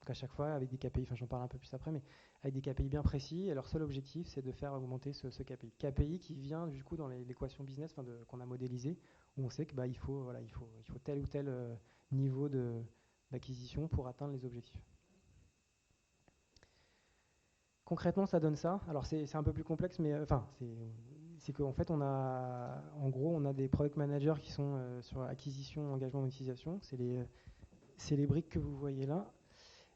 Donc à chaque fois avec des KPI, enfin j'en parle un peu plus après, mais avec des KPI bien précis, et leur seul objectif c'est de faire augmenter ce KPI. KPI qui vient du coup dans l'équation business qu'on a modélisée, où on sait que il faut tel ou tel niveau d'acquisition pour atteindre les objectifs. concrètement, ça donne ça. Alors, c'est un peu plus complexe, mais c'est qu'en fait, en gros, on a des product managers qui sont sur acquisition, engagement, monétisation. C'est les briques que vous voyez là.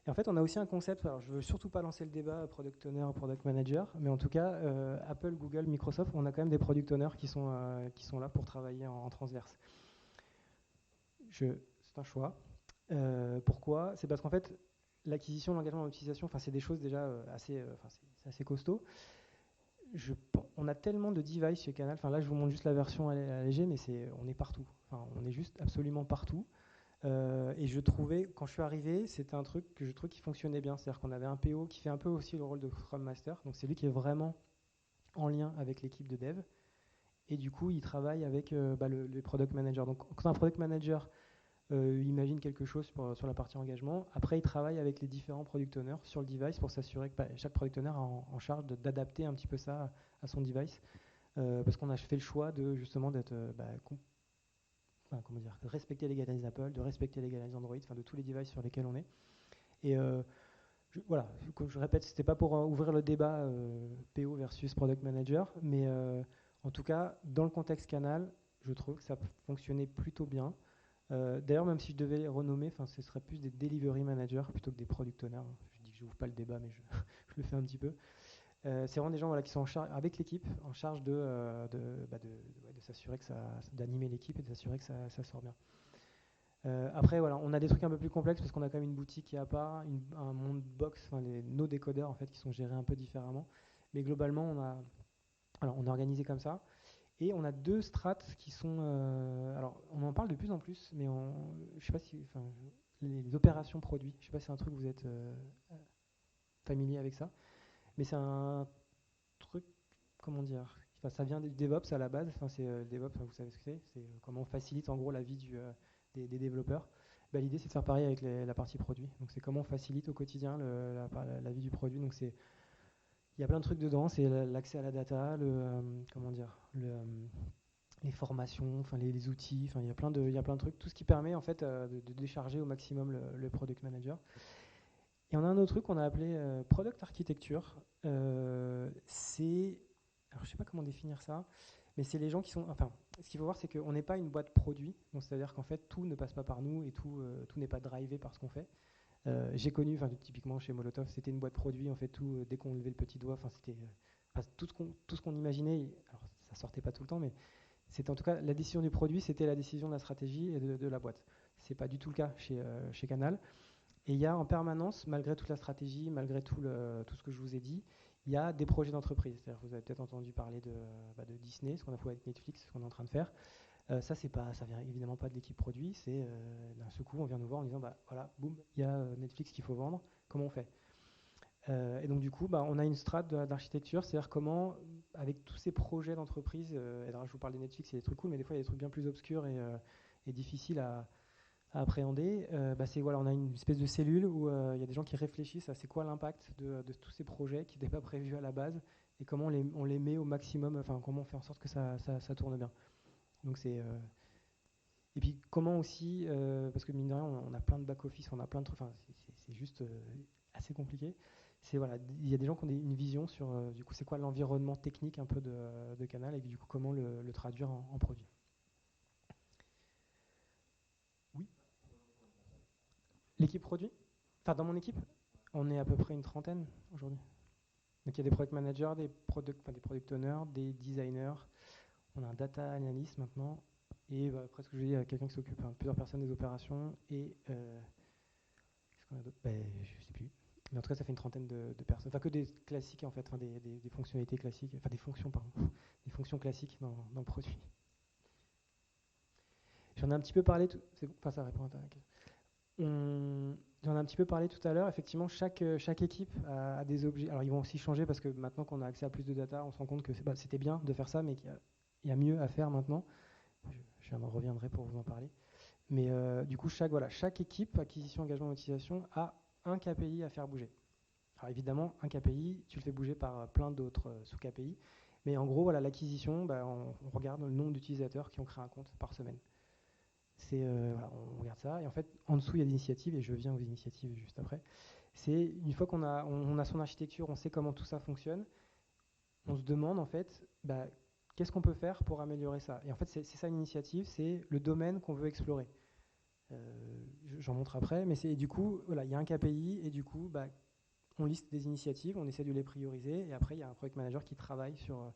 Et en fait, on a aussi un concept. Alors, je veux surtout pas lancer le débat product owner, product manager, mais en tout cas, Apple, Google, Microsoft, on a quand même des product owners qui sont là pour travailler en transverse. C'est un choix. Pourquoi? C'est parce qu'en fait, l'acquisition, l'engagement, l'utilisation, c'est des choses déjà c'est assez costaud. On a tellement de devices chez Canal. Là, je vous montre juste la version allégée, mais on est partout. On est juste absolument partout. Et je trouvais, quand je suis arrivé, c'était un truc que je trouve qui fonctionnait bien. C'est-à-dire qu'on avait un PO qui fait un peu aussi le rôle de Scrum Master. Donc, c'est lui qui est vraiment en lien avec l'équipe de dev. Et du coup, il travaille avec le product manager. Donc, quand un product manager imagine quelque chose sur la partie engagement. Après, il travaille avec les différents product owners sur le device pour s'assurer que chaque product owner est en charge d'adapter un petit peu ça à son device. Parce qu'on a fait le choix de justement d'être de respecter les guidelines Apple, de respecter les guidelines Android, de tous les devices sur lesquels on est. Et voilà, comme je répète, c'était pas pour ouvrir le débat PO versus product manager, mais en tout cas, dans le contexte Canal, je trouve que ça fonctionnait plutôt bien. D'ailleurs, même si je devais les renommer, ce serait plus des delivery managers plutôt que des product owners. Je dis que je n'ouvre pas le débat, mais je le fais un petit peu. C'est vraiment des gens qui sont en charge, avec l'équipe, en charge de s'assurer que d'animer l'équipe et de s'assurer que ça sort bien. Après, voilà, on a des trucs un peu plus complexes parce qu'on a quand même une boutique qui est à part, un monde box, nos décodeurs en fait qui sont gérés un peu différemment. Mais globalement, on a organisé comme ça. Et on a deux strates qui sont. Alors, on en parle de plus en plus, mais je sais pas si. Les opérations produits, je sais pas si c'est un truc vous êtes familier avec ça, mais c'est un truc. Comment dire? Ça vient du DevOps à la base. C'est DevOps, vous savez ce que c'est. C'est comment on facilite en gros la vie des développeurs. L'idée, c'est de faire pareil avec la partie produit. Donc, c'est comment on facilite au quotidien la vie du produit. Donc, il y a plein de trucs dedans. C'est l'accès à la data, les formations, les outils. Il y a plein de trucs. Tout ce qui permet en fait de décharger au maximum le product manager. Et on a un autre truc qu'on a appelé product architecture. Alors, je sais pas comment définir ça, mais c'est les gens qui sont. Enfin, ce qu'il faut voir, c'est qu'on n'est pas une boîte produit. Donc, c'est-à-dire qu'en fait, tout ne passe pas par nous et tout n'est pas drivé par ce qu'on fait. J'ai connu, typiquement chez Molotov, c'était une boîte produit. En fait, tout dès qu'on levait le petit doigt, c'était tout ce qu'on imaginait. Alors, ça sortait pas tout le temps, mais c'était en tout cas la décision du produit, c'était la décision de la stratégie et de la boîte. C'est pas du tout le cas chez Canal. Et il y a en permanence, malgré toute la stratégie, malgré tout ce que je vous ai dit, il y a des projets d'entreprise. C'est-à-dire, vous avez peut-être entendu parler de Disney, ce qu'on a fait avec Netflix, ce qu'on est en train de faire. Ça vient évidemment pas de l'équipe produit. C'est d'un seul coup, on vient nous voir en disant, voilà, boum, il y a Netflix qu'il faut vendre. Comment on fait? Et donc du coup, on a une strate d'architecture, c'est-à-dire comment, avec tous ces projets d'entreprise, alors je vous parle de Netflix, il y a des trucs cool, mais des fois il y a des trucs bien plus obscurs et difficiles à appréhender. On a une espèce de cellule où il y a des gens qui réfléchissent à c'est quoi l'impact de tous ces projets qui n'étaient pas prévus à la base et comment on les met au maximum, comment on fait en sorte que ça tourne bien. Donc et puis comment aussi, parce que mine de rien, on a plein de back-office, on a plein de trucs, c'est juste assez compliqué. Il y a des gens qui ont une vision sur du coup c'est quoi l'environnement technique un peu de Canal et du coup comment le traduire en produit. Oui. L'équipe produit? Dans mon équipe, on est à peu près une trentaine aujourd'hui. Donc il y a des product managers, des product owners, des designers. On a un data analyst maintenant. Et après ce que je dis, il y a quelqu'un qui s'occupe, plusieurs personnes des opérations. Et qu'est-ce qu'on a d'autre? Je sais plus. Mais en tout cas, ça fait une trentaine de personnes. Que des classiques en fait, des fonctionnalités classiques, des fonctions, pardon. Des fonctions classiques dans le produit. J'en ai un petit peu parlé. C'est bon, ça répond à ta question. J'en ai un petit peu parlé tout à l'heure. Effectivement, chaque équipe a des objets. Alors, ils vont aussi changer parce que maintenant qu'on a accès à plus de data, on se rend compte que c'était bien de faire ça, mais qu'il y a mieux à faire maintenant. Je reviendrai pour vous en parler. Mais du coup, chaque équipe, acquisition, engagement, motivation, a un KPI à faire bouger. Alors évidemment, un KPI, tu le fais bouger par plein d'autres sous-KPI. Mais en gros, l'acquisition, on regarde le nombre d'utilisateurs qui ont créé un compte par semaine. On regarde ça. Et en fait, en dessous, il y a des initiatives, et je viens aux initiatives juste après. C'est une fois on a son architecture, on sait comment tout ça fonctionne, on se demande en fait, bah, qu'est-ce qu'on peut faire pour améliorer ça. Et en fait, c'est ça l'initiative, c'est le domaine qu'on veut explorer. J'en montre après, mais du coup, voilà, il y a un KPI et du coup, bah, on liste des initiatives, on essaie de les prioriser et après, il y a un project manager qui travaille sur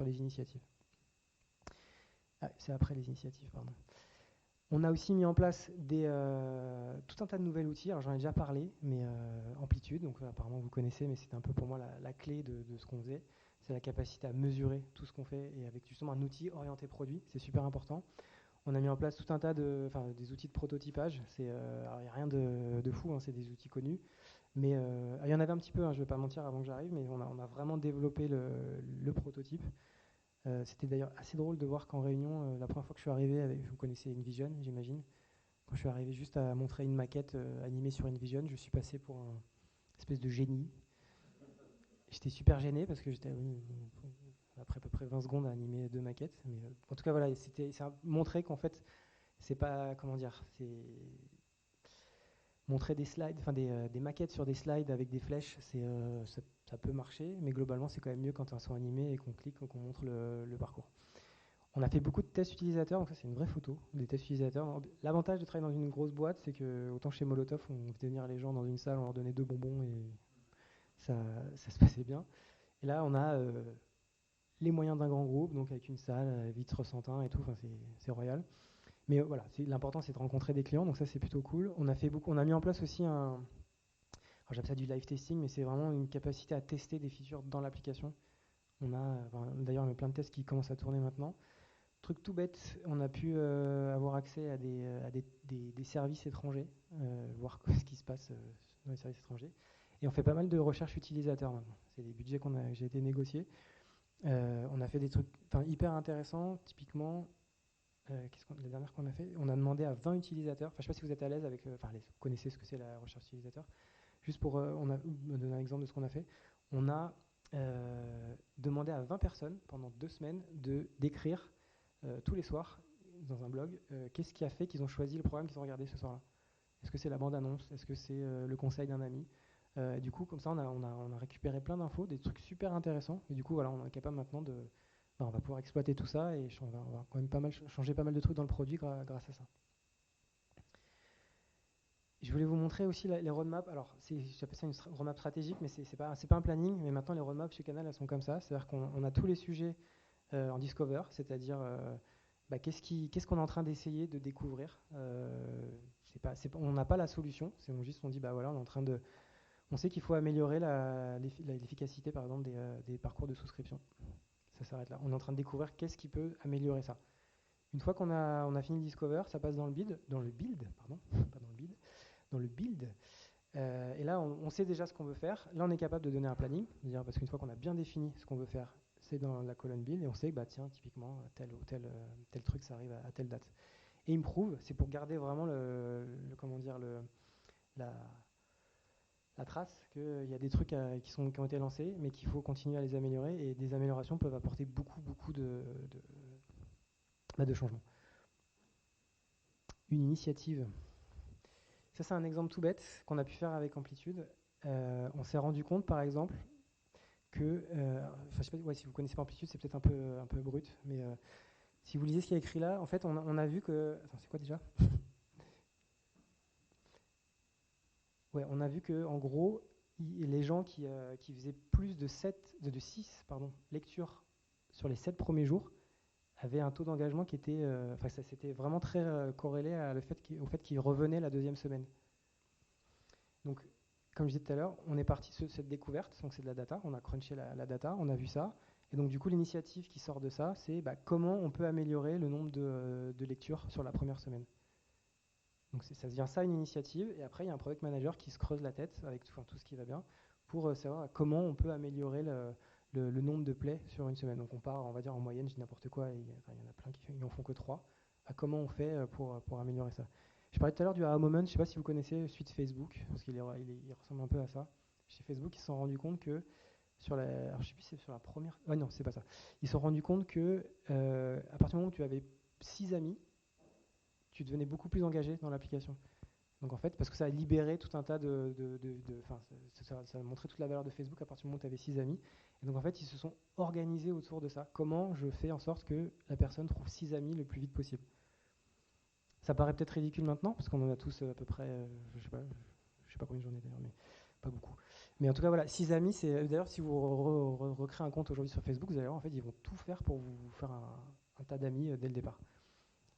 les initiatives. Ah, c'est après les initiatives, pardon. On a aussi mis en place tout un tas de nouveaux outils. Alors j'en ai déjà parlé, mais Amplitude, donc apparemment vous connaissez, mais c'était un peu pour moi la clé de ce qu'on faisait. C'est la capacité à mesurer tout ce qu'on fait et avec justement un outil orienté produit, c'est super important. On a mis en place tout un tas des outils de prototypage. Alors il n'y a rien de fou, hein, c'est des outils connus. Mais il y en avait un petit peu, hein, je ne vais pas mentir avant que j'arrive, mais on a vraiment développé le prototype. C'était d'ailleurs assez drôle de voir qu'en réunion, la première fois que je suis arrivé, vous connaissez InVision, j'imagine. Quand je suis arrivé juste à montrer une maquette animée sur InVision, je suis passé pour un espèce de génie. J'étais super gêné parce que j'étais après à peu près 20 secondes à animer 2 maquettes. Mais en tout cas, voilà, ça montrait qu'en fait, c'est pas, comment dire, c'est montrer des slides, enfin des maquettes sur des slides avec des flèches, ça peut marcher, mais globalement, c'est quand même mieux quand elles sont animées et qu'on clique, qu'on montre le parcours. On a fait beaucoup de tests utilisateurs, donc ça c'est une vraie photo des tests utilisateurs. L'avantage de travailler dans une grosse boîte, c'est que autant chez Molotov, on faisait venir les gens dans une salle, on leur donnait 2 bonbons et ça se passait bien. Et là, on a les moyens d'un grand groupe, donc avec une salle, vitre 101 et tout, enfin c'est royal. Mais voilà, l'important c'est de rencontrer des clients, donc ça c'est plutôt cool. On a mis en place aussi j'appelle ça du live testing, mais c'est vraiment une capacité à tester des features dans l'application. D'ailleurs, on a plein de tests qui commencent à tourner maintenant. Truc tout bête, on a pu avoir accès à des services étrangers, voir ce qui se passe dans les services étrangers. Et on fait pas mal de recherche utilisateur maintenant. C'est des budgets que j'ai été négociés. On a fait des trucs hyper intéressants. Typiquement, la dernière qu'on a fait, on a demandé à 20 utilisateurs. Je ne sais pas si vous êtes à l'aise avec. Vous connaissez ce que c'est la recherche utilisateur. Juste pour me donner un exemple de ce qu'on a fait. On a demandé à 20 personnes pendant 2 semaines d'écrire tous les soirs dans un blog qu'est-ce qui a fait qu'ils ont choisi le programme qu'ils ont regardé ce soir-là. Est-ce que c'est la bande-annonce? Est-ce que c'est le conseil d'un ami? Du coup, comme ça, on a récupéré plein d'infos, des trucs super intéressants. Et du coup, voilà, on est capable maintenant on va pouvoir exploiter tout ça et on va quand même changer pas mal de trucs dans le produit grâce à ça. Je voulais vous montrer aussi les roadmaps. Alors, j'appelle ça une roadmap stratégique, mais c'est pas un planning. Mais maintenant, les roadmaps chez Canal, elles sont comme ça. C'est-à-dire qu'on a tous les sujets en Discover, c'est-à-dire qu'est-ce qu'on est en train d'essayer de découvrir. On n'a pas la solution. On dit, voilà, on sait qu'il faut améliorer l'efficacité, par exemple, des parcours de souscription. Ça s'arrête là. On est en train de découvrir qu'est-ce qui peut améliorer ça. Une fois qu'on a fini Discover, ça passe dans le build, pardon, pas dans le build. Dans le build. Et là, on sait déjà ce qu'on veut faire. Là, on est capable de donner un planning, parce qu'une fois qu'on a bien défini ce qu'on veut faire, c'est dans la colonne build, et on sait que tiens, typiquement, tel ou tel truc, ça arrive à telle date. Et improve, c'est pour garder vraiment la trace qu'il y a des trucs qui ont été lancés, mais qu'il faut continuer à les améliorer, et des améliorations peuvent apporter beaucoup de changements. Une initiative. Ça, c'est un exemple tout bête qu'on a pu faire avec Amplitude. On s'est rendu compte, par exemple, que, je sais pas, si vous connaissez pas Amplitude, c'est peut-être un peu brut, mais si vous lisez ce qu'il y a écrit là, en fait, on a vu que... Attends, c'est quoi déjà? Ouais, on a vu que, en gros, les gens qui faisaient plus de 6 lectures sur les 7 premiers jours avaient un taux d'engagement qui était... ça c'était vraiment très corrélé au fait qu'ils revenaient la deuxième semaine. Donc, comme je disais tout à l'heure, on est parti sur cette découverte, donc c'est de la data, on a crunché la data, on a vu ça, et donc du coup l'initiative qui sort de ça, c'est comment on peut améliorer le nombre de lectures sur la première semaine. Donc ça devient ça une initiative, et après il y a un product manager qui se creuse la tête avec tout ce qui va bien, pour savoir comment on peut améliorer le nombre de plays sur une semaine. Donc on part, on va dire en moyenne, je dis n'importe quoi, il y en a plein qui n'en font que 3, comment on fait pour améliorer ça. Je parlais tout à l'heure du aha moment, je ne sais pas si vous connaissez suite Facebook, parce qu'il ressemble un peu à ça. Chez Facebook, ils se sont rendus compte que alors je sais plus si c'est sur la première... Ah non, c'est pas ça. Ils se sont rendus compte que à partir du moment où tu avais 6 amis, tu devenais beaucoup plus engagé dans l'application. Donc en fait, parce que ça a libéré tout un tas ça a montré toute la valeur de Facebook à partir du moment où tu avais 6 amis. Et donc en fait, ils se sont organisés autour de ça. Comment je fais en sorte que la personne trouve 6 amis le plus vite possible. Ça paraît peut-être ridicule maintenant, parce qu'on en a tous à peu près, je sais pas combien j'en ai d'ailleurs, mais pas beaucoup. Mais en tout cas, voilà, 6 amis, c'est d'ailleurs si vous recréez un compte aujourd'hui sur Facebook, vous allez voir, en fait, ils vont tout faire pour vous faire un tas d'amis dès le départ.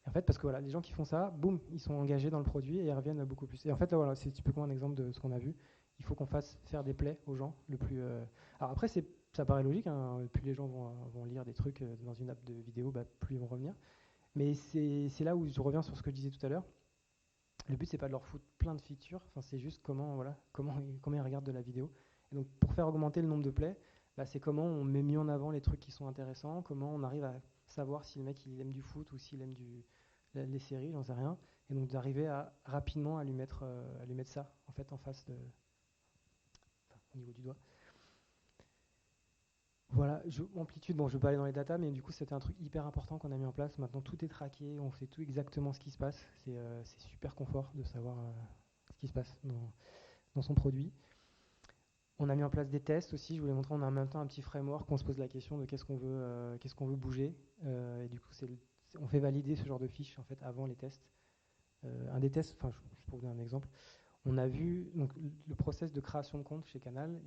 Et en fait, parce que voilà, les gens qui font ça, boum, ils sont engagés dans le produit et ils reviennent beaucoup plus. Et en fait, là, voilà, c'est typiquement un exemple de ce qu'on a vu. Il faut qu'on fasse faire des plays aux gens le plus. Alors après, ça paraît logique, hein, plus les gens vont lire des trucs dans une app de vidéo, bah, plus ils vont revenir. Mais c'est là où je reviens sur ce que je disais tout à l'heure. Le but, c'est pas de leur foutre plein de features, enfin, c'est juste comment ils regardent de la vidéo. Et donc, pour faire augmenter le nombre de plays, bah, c'est comment on met mis en avant les trucs qui sont intéressants, comment on arrive à savoir si le mec il aime du foot ou s'il aime les séries, j'en sais rien. Et donc d'arriver à rapidement à lui mettre ça en fait en face au niveau du doigt. Voilà, amplitude, bon je vais pas aller dans les datas, mais du coup c'était un truc hyper important qu'on a mis en place. Maintenant tout est traqué, on sait tout exactement ce qui se passe. C'est super confort de savoir ce qui se passe dans son produit. On a mis en place des tests aussi, je voulais montrer, on a en même temps un petit framework, on se pose la question de qu'est-ce qu'on veut bouger. Et du coup on fait valider ce genre de fiches en fait avant les tests. Un des tests, enfin juste pour vous donner un exemple, on a vu donc, le process de création de compte chez Canal.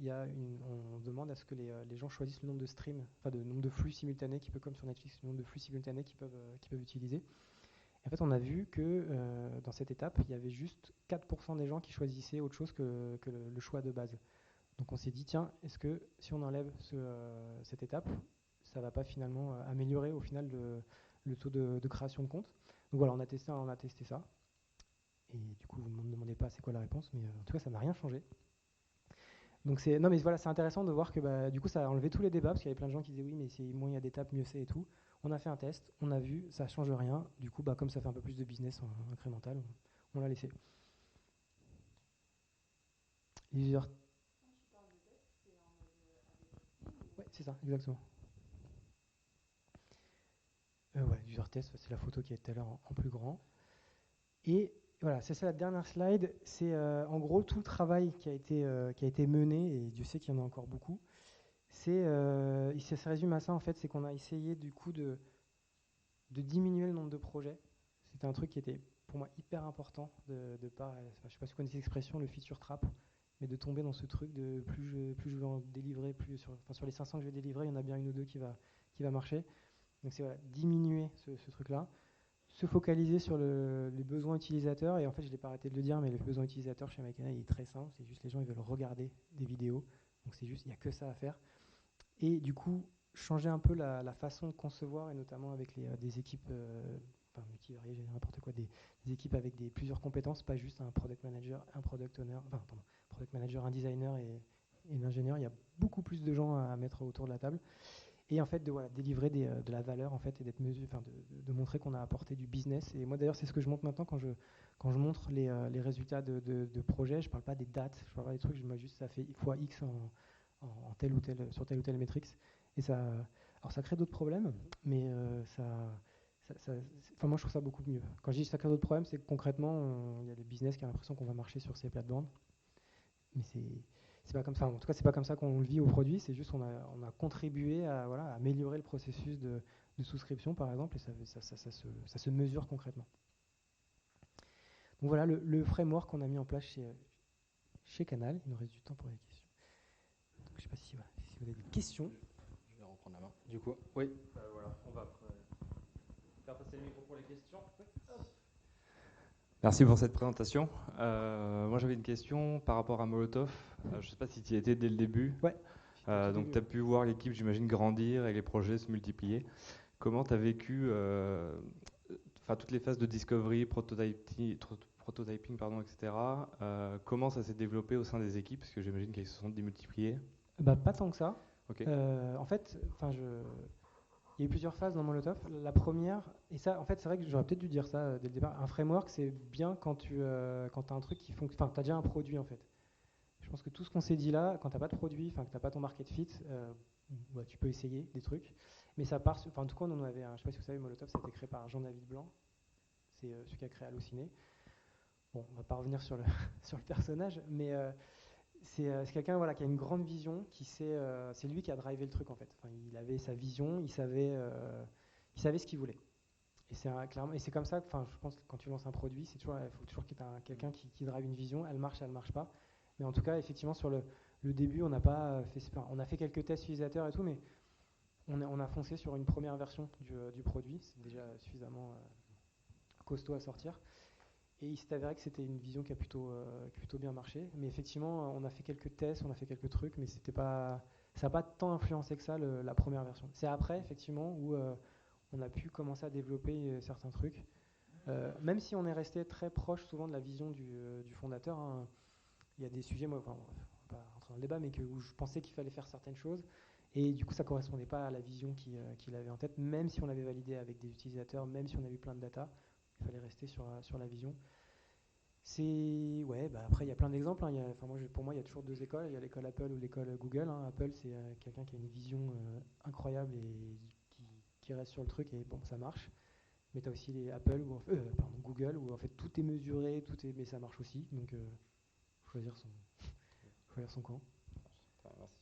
On demande à ce que les gens choisissent le nombre de streams, enfin le nombre de flux simultanés qui peut, comme sur Netflix, le nombre de flux simultanés qu'ils peuvent utiliser. Et en fait, on a vu que dans cette étape, il y avait juste 4% des gens qui choisissaient autre chose que le choix de base. Donc on s'est dit, tiens, est-ce que si on enlève cette étape, ça va pas finalement améliorer au final le taux de création de compte. Donc voilà, on a testé ça. Et du coup, vous ne me demandez pas c'est quoi la réponse, mais en tout cas, ça n'a rien changé. Donc non, mais voilà, c'est intéressant de voir que bah, du coup, ça a enlevé tous les débats, parce qu'il y avait plein de gens qui disaient oui, mais moins il y a d'étapes, mieux c'est et tout. On a fait un test, on a vu, ça change rien. Du coup, bah, comme ça fait un peu plus de business incrémental, on l'a laissé. User... Ouais, c'est ça, exactement. Ouais, user test, c'est la photo qui est tout à l'heure en plus grand. Et voilà, c'est ça la dernière slide. C'est en gros tout le travail qui a été mené, et Dieu sait qu'il y en a encore beaucoup. Ça se résume à ça en fait, c'est qu'on a essayé du coup de diminuer le nombre de projets. C'était un truc qui était pour moi hyper important de pas, je sais pas si vous connaissez l'expression, le feature trap, mais de tomber dans ce truc de plus je vais en délivrer, sur les 500 que je vais délivrer, il y en a bien une ou deux qui va marcher. Donc c'est voilà, diminuer ce truc-là, se focaliser sur les besoins utilisateurs. Et en fait, je l'ai pas arrêté de le dire, mais les besoins utilisateurs chez MyCanal, il est très simple. C'est juste les gens ils veulent regarder des vidéos. Donc c'est juste, il n'y a que ça à faire. Et du coup, changer un peu la façon de concevoir, et notamment avec des équipes multivariées, j'ai n'importe quoi, des équipes avec plusieurs compétences, pas juste un product manager, un product owner, product manager, un designer et un ingénieur. Il y a beaucoup plus de gens à mettre autour de la table. Et en fait, délivrer de la valeur en fait, et de montrer qu'on a apporté du business. Et moi d'ailleurs, c'est ce que je montre maintenant quand je montre les résultats de projets. Je ne parle pas des dates, je parle pas des trucs, je mets juste ça fait fois X sur telle ou telle métrique. Et alors ça crée d'autres problèmes, mais moi je trouve ça beaucoup mieux. Quand je dis que ça crée d'autres problèmes, c'est que concrètement, il y a le business qui a l'impression qu'on va marcher sur ces plates-bandes. Mais c'est pas comme ça. En tout cas, c'est pas comme ça qu'on le vit au produit. C'est juste qu'on a contribué à améliorer le processus de souscription, par exemple, et ça se mesure concrètement. Donc voilà le framework qu'on a mis en place chez Canal. Il nous reste du temps pour les questions. Donc, je ne sais pas si vous avez des questions. Je vais reprendre la main. Du coup, oui. Voilà, on va faire passer le micro pour les questions. Oui. Merci pour cette présentation. Moi, j'avais une question par rapport à Molotov. Je ne sais pas si tu y étais dès le début. Ouais. Donc, tu as pu voir l'équipe, j'imagine, grandir et les projets se multiplier. Comment tu as vécu toutes les phases de discovery, prototyping, etc. Comment ça s'est développé au sein des équipes? Parce que j'imagine qu'elles se sont démultipliées. Pas tant que ça. Okay. En fait, il y a eu plusieurs phases dans Molotov. La première, et ça, en fait, c'est vrai que j'aurais peut-être dû dire ça dès le départ. Un framework, c'est bien quand tu as un truc qui fonctionne. Enfin, tu as déjà un produit en fait. Je pense que tout ce qu'on s'est dit là, quand tu n'as pas de produit, que tu n'as pas ton market fit, tu peux essayer des trucs. Mais ça part. En tout cas, on en avait un. Je ne sais pas si vous savez, Molotov, ça a été créé par Jean-David Blanc. C'est celui qui a créé Allociné. bon, on va pas revenir sur le, sur le personnage, mais c'est quelqu'un voilà, qui a une grande vision, c'est lui qui a drivé le truc en fait. Enfin, il avait sa vision, il savait ce qu'il voulait. Et clairement, et c'est comme ça, enfin, je pense que quand tu lances un produit, il faut toujours qu'il y ait quelqu'un qui drive une vision, elle marche pas. Mais en tout cas, effectivement, sur le début, on n'a pas fait, enfin, on a fait quelques tests utilisateurs et tout, mais on a foncé sur une première version du produit. C'est déjà suffisamment costaud à sortir. Et il s'est avéré que c'était une vision qui a plutôt bien marché. Mais effectivement, on a fait quelques tests, on a fait quelques trucs, mais ça n'a pas tant influencé que ça la première version. C'est après, effectivement, où on a pu commencer à développer certains trucs. Même si on est resté très proche souvent de la vision du fondateur, hein. Il y a des sujets, moi, enfin, on va pas rentrer dans le débat, mais où je pensais qu'il fallait faire certaines choses. Et du coup, ça ne correspondait pas à la vision qu'il avait en tête, même si on l'avait validé avec des utilisateurs, même si on avait eu plein de data, il fallait rester sur la vision. Ouais, après, il y a plein d'exemples, hein. Pour moi, il y a toujours deux écoles. Il y a l'école Apple ou l'école Google, hein. Apple, c'est quelqu'un qui a une vision incroyable et qui reste sur le truc, et bon, ça marche. Mais tu as aussi les Google, où en fait tout est mesuré, mais ça marche aussi. Donc, choisir son camp. Merci.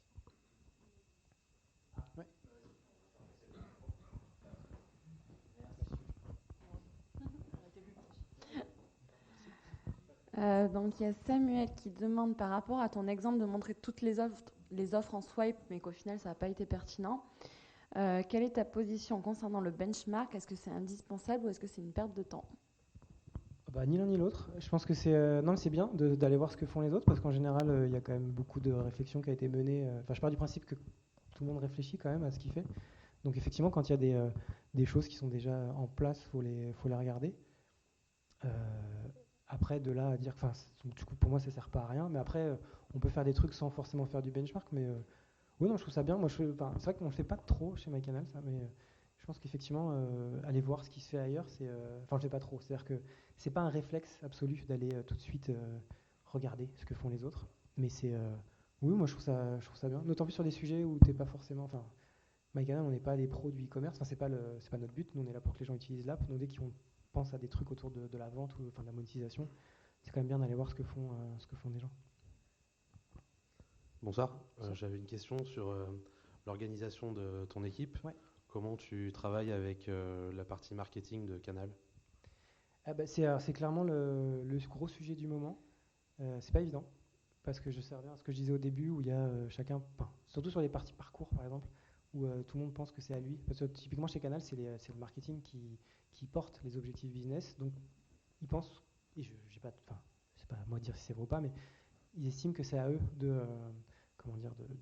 Ouais. Donc il y a Samuel qui demande par rapport à ton exemple de montrer toutes les offres en swipe, mais qu'au final ça n'a pas été pertinent. Quelle est ta position concernant le benchmark? Est-ce que c'est indispensable ou est-ce que c'est une perte de temps? Ni l'un ni l'autre. Je pense que c'est bien d'aller voir ce que font les autres, parce qu'en général, il y a quand même beaucoup de réflexion qui a été menée. Enfin, je pars du principe que tout le monde réfléchit quand même à ce qu'il fait. Donc effectivement, quand il y a des choses qui sont déjà en place, faut les regarder. Après, de là à dire, enfin, du coup, pour moi, ça sert pas à rien. Mais après, on peut faire des trucs sans forcément faire du benchmark. Mais oui, non, je trouve ça bien. Moi, c'est vrai qu'on le fait pas trop chez MyCanal, ça, mais je pense qu'effectivement, aller voir ce qui se fait ailleurs, enfin, je le fais pas trop. C'est-à-dire que c'est pas un réflexe absolu d'aller tout de suite regarder ce que font les autres. Mais oui, moi, je trouve ça bien. D'autant plus sur des sujets où t'es pas forcément, enfin, MyCanal, on n'est pas des pros du e-commerce. Enfin, c'est pas notre but. Nous, on est là pour que les gens utilisent l'app. Donc, dès qu'on pense à des trucs autour de la vente ou enfin, de la monétisation, c'est quand même bien d'aller voir ce que font des gens. Bonsoir, j'avais une question sur l'organisation de ton équipe. Ouais. Comment tu travailles avec la partie marketing de Canal? C'est clairement le gros sujet du moment. C'est pas évident, parce que je sais bien à ce que je disais au début, où il y a chacun, surtout sur les parties parcours par exemple, où tout le monde pense que c'est à lui. Parce que typiquement chez Canal, c'est le marketing qui porte les objectifs business. Donc ils pensent, et c'est pas à moi de dire si c'est vrai ou pas, mais ils estiment que c'est à eux de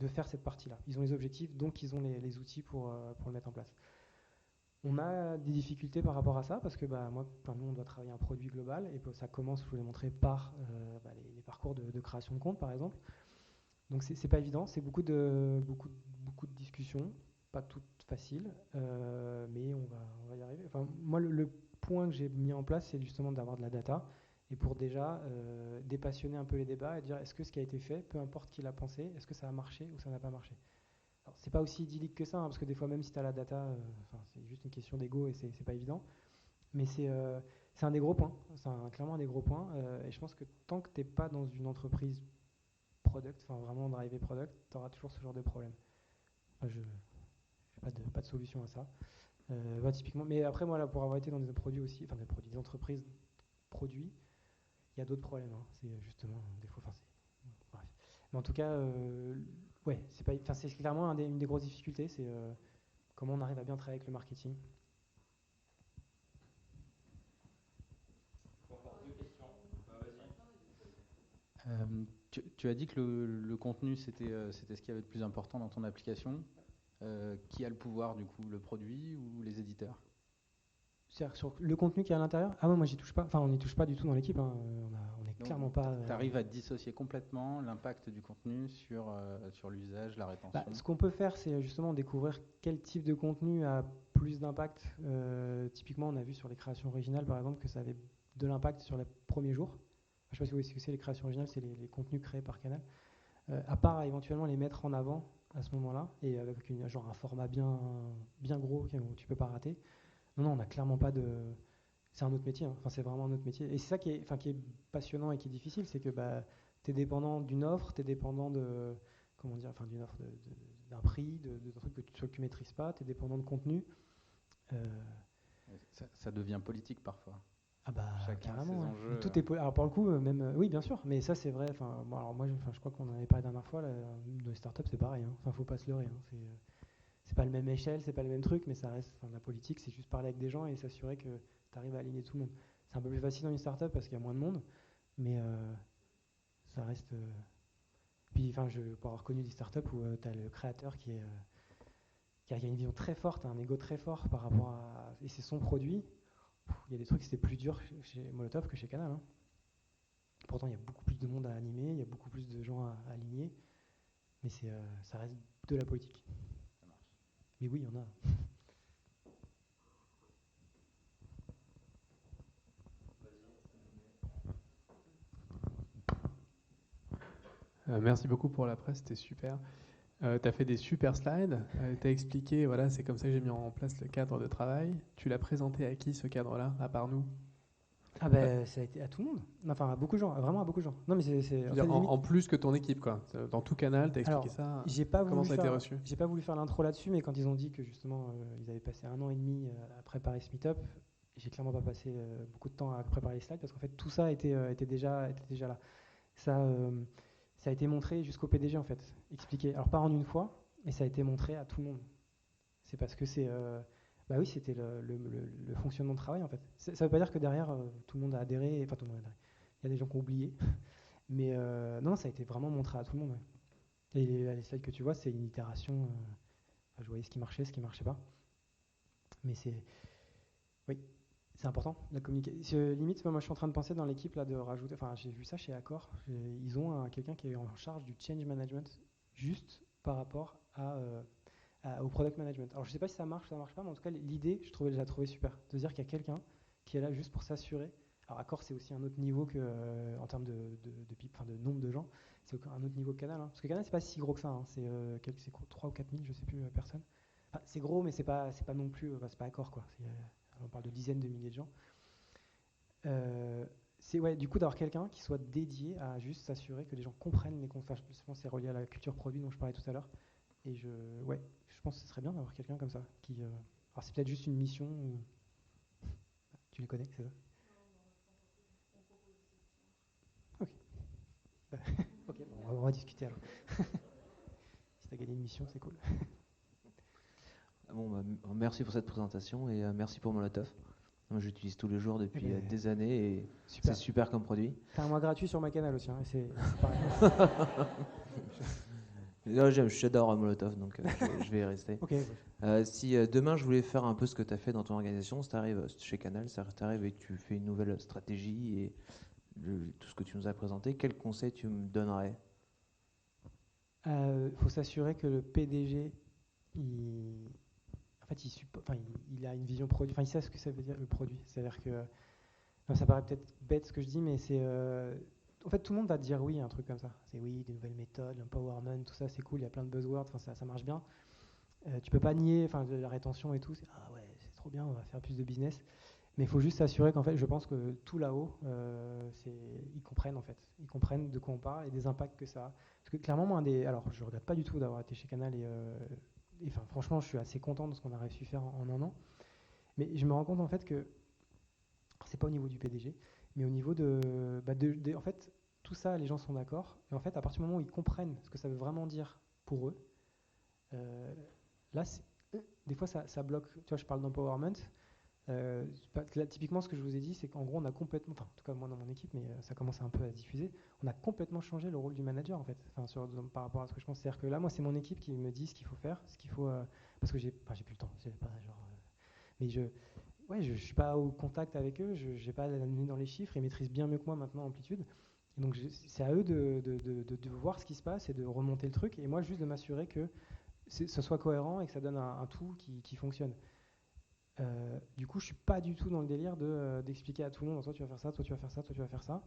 faire cette partie-là. Ils ont les objectifs, donc ils ont les outils pour le mettre en place. On a des difficultés par rapport à ça, parce que nous, on doit travailler un produit global, et ça commence, je vous l'ai montré, par les parcours de création de compte, par exemple. Donc c'est pas évident, c'est beaucoup de discussions, pas toutes faciles, mais on va y arriver. Enfin, moi, le point que j'ai mis en place, c'est justement d'avoir de la data, et pour déjà dépassionner un peu les débats et dire est-ce que ce qui a été fait, peu importe qui l'a pensé, est-ce que ça a marché ou ça n'a pas marché. Alors, c'est pas aussi idyllique que ça, hein, parce que des fois, même si tu as la data, c'est juste une question d'ego et c'est pas évident. Mais c'est un des gros points, clairement un des gros points. Et je pense que tant que tu n'es pas dans une entreprise product, enfin vraiment drivé product, tu auras toujours ce genre de problème. Je n'ai pas de solution à ça. Typiquement, mais après, moi, là, pour avoir été dans des produits aussi, enfin des entreprises produits, il y a d'autres problèmes. Hein. C'est justement des fois, bref. Mais en tout cas, ouais, c'est clairement une des grosses difficultés, c'est comment on arrive à bien travailler avec le marketing. Encore deux questions. Vas-y. Tu as dit que le contenu, c'était ce qui avait de plus important dans ton application. Qui a le pouvoir, du coup, le produit ou les éditeurs? C'est-à-dire sur le contenu qui est à l'intérieur? Ah ouais, moi j'y touche pas. Enfin, on n'y touche pas du tout dans l'équipe. Hein. On est clairement pas. Tu arrives à dissocier complètement l'impact du contenu sur l'usage, la rétention? Ce qu'on peut faire, c'est justement découvrir quel type de contenu a plus d'impact. Typiquement, on a vu sur les créations originales, par exemple, que ça avait de l'impact sur les premiers jours. Je ne sais pas si vous voyez ce que c'est les créations originales, c'est les contenus créés par Canal. À part éventuellement les mettre en avant à ce moment-là, et avec un format bien gros où tu peux pas rater. Non, on n'a clairement pas c'est un autre métier, hein. Enfin, c'est vraiment un autre métier. Et c'est ça qui est passionnant et qui est difficile, c'est que tu es dépendant d'une offre, tu es dépendant de, comment dire, enfin, d'une offre, d'un prix, de trucs que tu maîtrises pas, tu es dépendant de contenu. Ça devient politique parfois. Ah bah Chacun a carrément. ses Ouais. enjeux. Tout est alors pour le coup, même oui, bien sûr, mais ça c'est vrai. Enfin, bon, alors moi, je crois qu'on en avait parlé la dernière fois. Là, dans les startups, c'est pareil. Hein. Enfin, faut pas se leurrer. Hein. C'est pas le même échelle, c'est pas le même truc, mais ça reste. Enfin, la politique, c'est juste parler avec des gens et s'assurer que tu arrives à aligner tout le monde. C'est un peu plus facile dans une startup parce qu'il y a moins de monde, mais ça reste. Puis, enfin, pour avoir connu des startups où tu as le créateur qui a une vision très forte, un ego très fort par rapport à. Et c'est son produit. Il y a des trucs, c'était plus dur chez Molotov que chez Canal. Hein. Pourtant, il y a beaucoup plus de monde à animer, il y a beaucoup plus de gens à aligner, mais ça reste de la politique. Ça marche. Mais oui, il y en a. Merci beaucoup pour la presse, c'était super. Tu as fait des super slides, tu as expliqué, voilà, c'est comme ça que j'ai mis en place le cadre de travail. Tu l'as présenté à qui ce cadre-là, à part nous? Ah ben, ça a été à tout le monde. Enfin, à beaucoup de gens, vraiment à beaucoup de gens. Non, mais Je veux dire, en plus que ton équipe, quoi. Dans tout Canal, tu as expliqué ça. Comment ça a été reçu? J'ai pas voulu faire l'intro là-dessus, mais quand ils ont dit que justement, ils avaient passé 1 an et demi à préparer ce meet-up, j'ai clairement pas passé beaucoup de temps à préparer les slides parce qu'en fait, tout ça était déjà là. Ça a été montré jusqu'au PDG en fait, expliqué. Alors pas en une fois, mais ça a été montré à tout le monde. C'est parce que bah oui, c'était le fonctionnement de travail en fait. Ça veut pas dire que derrière tout le monde a adhéré, enfin tout le monde a adhéré. Il y a des gens qui ont oublié, mais non, ça a été vraiment montré à tout le monde. Ouais. Et les slides que tu vois, c'est une itération. Je voyais ce qui marchait, ce qui marchait pas. Mais oui, c'est important la communication. Limite, moi je suis en train de penser dans l'équipe là de rajouter. Enfin, j'ai vu ça chez Accor. Ils ont quelqu'un qui est en charge du change management juste par rapport au product management. Alors je sais pas si ça marche pas, mais en tout cas l'idée, je l'ai trouvé super. De dire qu'il y a quelqu'un qui est là juste pour s'assurer. Alors Accor, c'est aussi un autre niveau que en termes de nombre de gens, c'est un autre niveau que Canal. Hein. Parce que Canal, c'est pas si gros que ça. Hein. C'est 3 ou 4 000, je sais plus, personnes. Enfin, c'est gros, mais c'est pas non plus. C'est pas Accor quoi. On parle de dizaines de milliers de gens. C'est du coup d'avoir quelqu'un qui soit dédié à juste s'assurer que les gens comprennent les concepts. Je pense que c'est relié à la culture produit dont je parlais tout à l'heure. Et je pense que ce serait bien d'avoir quelqu'un comme ça. Alors c'est peut-être juste une mission. Tu les connais, c'est ça? Ok. Ok, bon, on va discuter alors. Si tu as gagné une mission, c'est cool. Bon, merci pour cette présentation et merci pour Molotov. Moi, j'utilise tous les jours depuis des années et c'est super comme produit. T'as un mois gratuit sur ma canal aussi, hein, c'est pareil. J'adore Molotov, donc je vais y rester. Okay. Si demain je voulais faire un peu ce que tu as fait dans ton organisation, si tu arrives chez Canal, si tu arrives et que tu fais une nouvelle stratégie et tout ce que tu nous as présenté, quel conseil tu me donnerais? Faut s'assurer que le PDG, il a une vision produit, il sait ce que ça veut dire le produit. C'est-à-dire que, ça paraît peut-être bête ce que je dis, mais c'est... en fait, tout le monde va te dire oui à un truc comme ça. C'est oui, des nouvelles méthodes, l'empowerment, tout ça, c'est cool, il y a plein de buzzwords, ça marche bien. Tu peux pas nier la rétention et tout, c'est c'est trop bien, on va faire plus de business. Mais il faut juste s'assurer qu'en fait, je pense que tout là-haut, ils comprennent en fait. Ils comprennent de quoi on parle et des impacts que ça a. Parce que clairement, alors je regrette pas du tout d'avoir été chez Canal et franchement, je suis assez content de ce qu'on a réussi à faire en 1 an. Mais je me rends compte en fait que c'est pas au niveau du PDG, mais au niveau en fait, tout ça, les gens sont d'accord. Et en fait, à partir du moment où ils comprennent ce que ça veut vraiment dire pour eux, là, des fois, ça bloque. Tu vois, je parle d'empowerment. Là, typiquement, ce que je vous ai dit, c'est qu'en gros, on a complètement, en tout cas moi dans mon équipe, mais ça commence un peu à se diffuser, on a complètement changé le rôle du manager en fait, par rapport à ce que je pense. C'est-à-dire que là, moi, c'est mon équipe qui me dit ce qu'il faut faire, parce que j'ai plus le temps, mais je suis pas au contact avec eux, je n'ai pas la nez dans les chiffres, ils maîtrisent bien mieux que moi maintenant Amplitude. Et donc c'est à eux de voir ce qui se passe et de remonter le truc, et moi juste de m'assurer que ce soit cohérent et que ça donne un tout qui fonctionne. Du coup, je suis pas du tout dans le délire d'expliquer à tout le monde, toi tu vas faire ça, toi tu vas faire ça, toi tu vas faire ça.